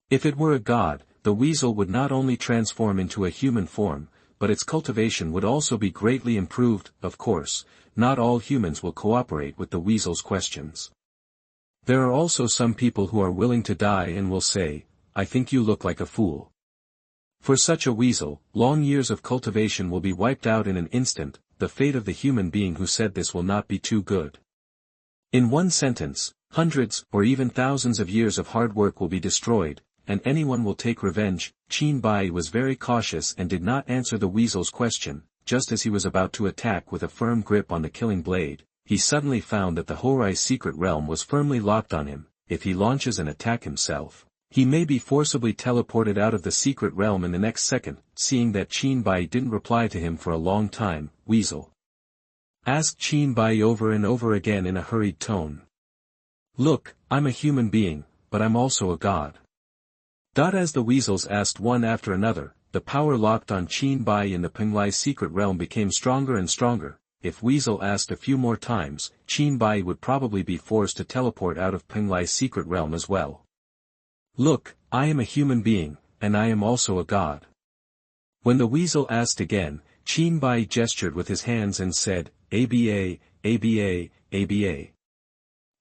If it were a god, the weasel would not only transform into a human form, but its cultivation would also be greatly improved. Of course, not all humans will cooperate with the weasel's questions. There are also some people who are willing to die and will say, I think you look like a fool. For such a weasel, long years of cultivation will be wiped out in an instant. The fate of the human being who said this will not be too good. In one sentence, hundreds or even thousands of years of hard work will be destroyed, and anyone will take revenge. Qin Buyi was very cautious and did not answer the weasel's question. Just as he was about to attack with a firm grip on the killing blade, he suddenly found that the Horai secret realm was firmly locked on him. If he launches an attack himself, he may be forcibly teleported out of the secret realm in the next second. Seeing that Qin Buyi didn't reply to him for a long time, Weasel asked Qin Buyi over and over again in a hurried tone. Look, I'm a human being, but I'm also a god. As the weasels asked one after another, the power locked on Qin Buyi in the Penglai secret realm became stronger and stronger. If Weasel asked a few more times, Qin Buyi would probably be forced to teleport out of Penglai's secret realm as well. Look, I am a human being, and I am also a god. When the weasel asked again, Qin Buyi gestured with his hands and said, ABA, ABA, ABA.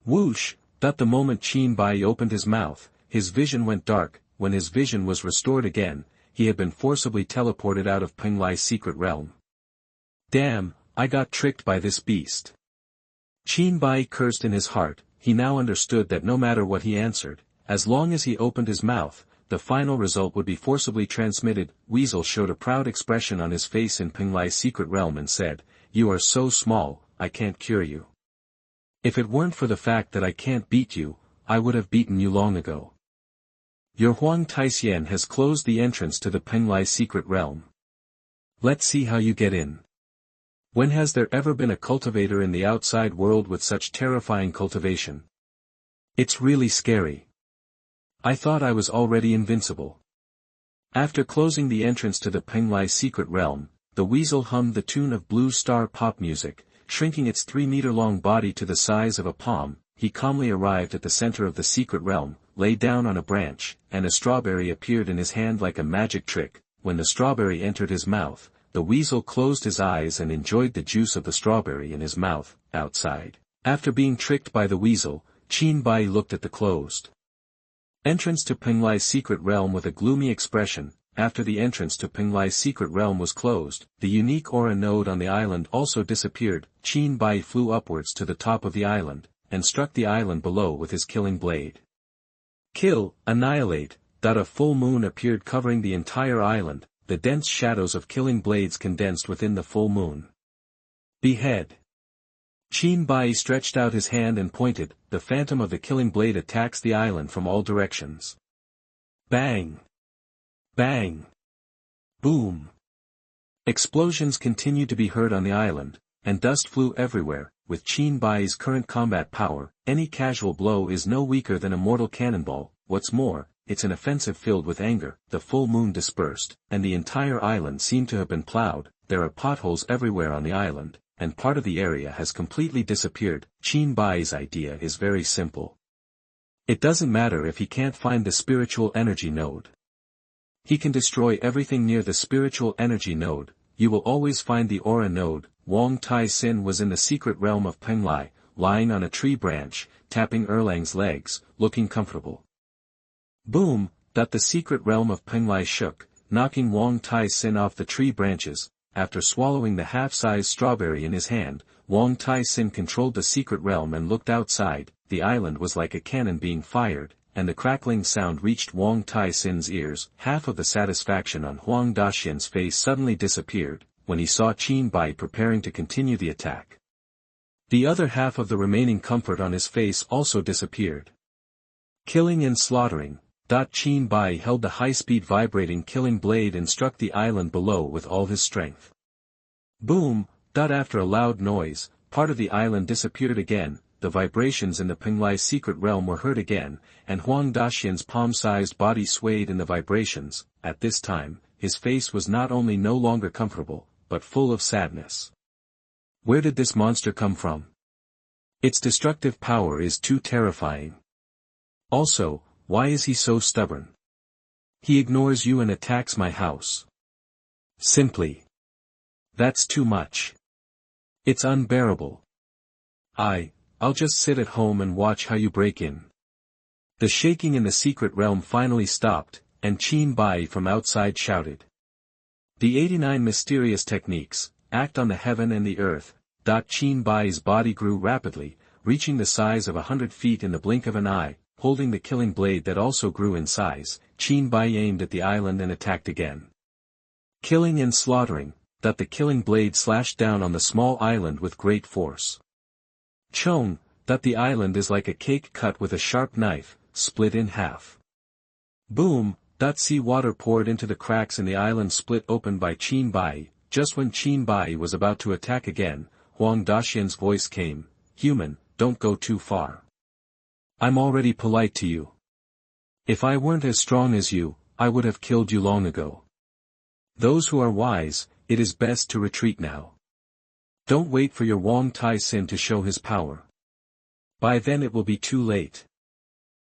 Whoosh! The moment Qin Buyi opened his mouth, his vision went dark. When his vision was restored again, he had been forcibly teleported out of Penglai's secret realm. Damn, I got tricked by this beast. Qin Buyi cursed in his heart. He now understood that no matter what he answered, as long as he opened his mouth, the final result would be forcibly transmitted. Weasel showed a proud expression on his face in Penglai's secret realm and said, You are so small, I can't cure you. If it weren't for the fact that I can't beat you, I would have beaten you long ago. Your Huang Taixian has closed the entrance to the Penglai secret realm. Let's see how you get in. When has there ever been a cultivator in the outside world with such terrifying cultivation? It's really scary. I thought I was already invincible. After closing the entrance to the Penglai secret realm, the weasel hummed the tune of Blue Star pop music, shrinking its 3-meter-long body to the size of a palm. He calmly arrived at the center of the secret realm, lay down on a branch, and a strawberry appeared in his hand like a magic trick. When the strawberry entered his mouth, the weasel closed his eyes and enjoyed the juice of the strawberry in his mouth. Outside, after being tricked by the weasel, Qin Buyi looked at the closed entrance to Penglai's secret realm with a gloomy expression. After the entrance to Penglai's secret realm was closed, the unique aura node on the island also disappeared. Qin Buyi flew upwards to the top of the island, and struck the island below with his killing blade. Kill, annihilate. A full moon appeared covering the entire island. The dense shadows of killing blades condensed within the full moon. Behead. Qin Buyi stretched out his hand and pointed. The phantom of the killing blade attacks the island from all directions. Bang! Bang! Boom! Explosions continued to be heard on the island. and dust flew everywhere. With Qin Buyi's current combat power, any casual blow is no weaker than a mortal cannonball. What's more, it's an offensive filled with anger. The full moon dispersed, and the entire island seemed to have been plowed. There are potholes everywhere on the island, and part of the area has completely disappeared. Qin Buyi's idea is very simple. It doesn't matter if he can't find the spiritual energy node. He can destroy everything near the spiritual energy node. You will always find the aura node. Wong Tai-sin was in the secret realm of Penglai, lying on a tree branch, tapping Erlang's legs, looking comfortable. Boom! The secret realm of Penglai shook, knocking Wong Tai-sin off the tree branches. After swallowing the half-sized strawberry in his hand, Wong Tai-sin controlled the secret realm and looked outside. The island was like a cannon being fired, and the crackling sound reached Wong Tai-sin's ears. Half of the satisfaction on Huang Daxian's face suddenly disappeared, when he saw Qin Buyi preparing to continue the attack. The other half of the remaining comfort on his face also disappeared. Killing and slaughtering. Qin Buyi held the high-speed vibrating killing blade and struck the island below with all his strength. Boom! After a loud noise, part of the island disappeared again. The vibrations in the Penglai secret realm were heard again, and Huang Daxian's palm-sized body swayed in the vibrations. At this time, his face was not only no longer comfortable, but full of sadness. Where did this monster come from? Its destructive power is too terrifying. Also, why is he so stubborn? He ignores you and attacks my house. Simply. That's too much. It's unbearable. I'll just sit at home and watch how you break in. The shaking in the secret realm finally stopped, and Qin Buyi from outside shouted. The 89 mysterious techniques, act on the heaven and the earth. Qin Buyi's body grew rapidly, reaching the size of 100 feet in the blink of an eye. Holding the killing blade that also grew in size, Qin Buyi aimed at the island and attacked again. Killing and slaughtering. The killing blade slashed down on the small island with great force. Chong! The island is like a cake cut with a sharp knife, split in half. Boom! Sea water poured into the cracks in the island split open by Qin Buyi. Just when Qin Buyi was about to attack again, Huang Daxian's voice came. Human, don't go too far. I'm already polite to you. If I weren't as strong as you, I would have killed you long ago. Those who are wise, it is best to retreat now. Don't wait for your Wong Tai-sin to show his power. By then it will be too late.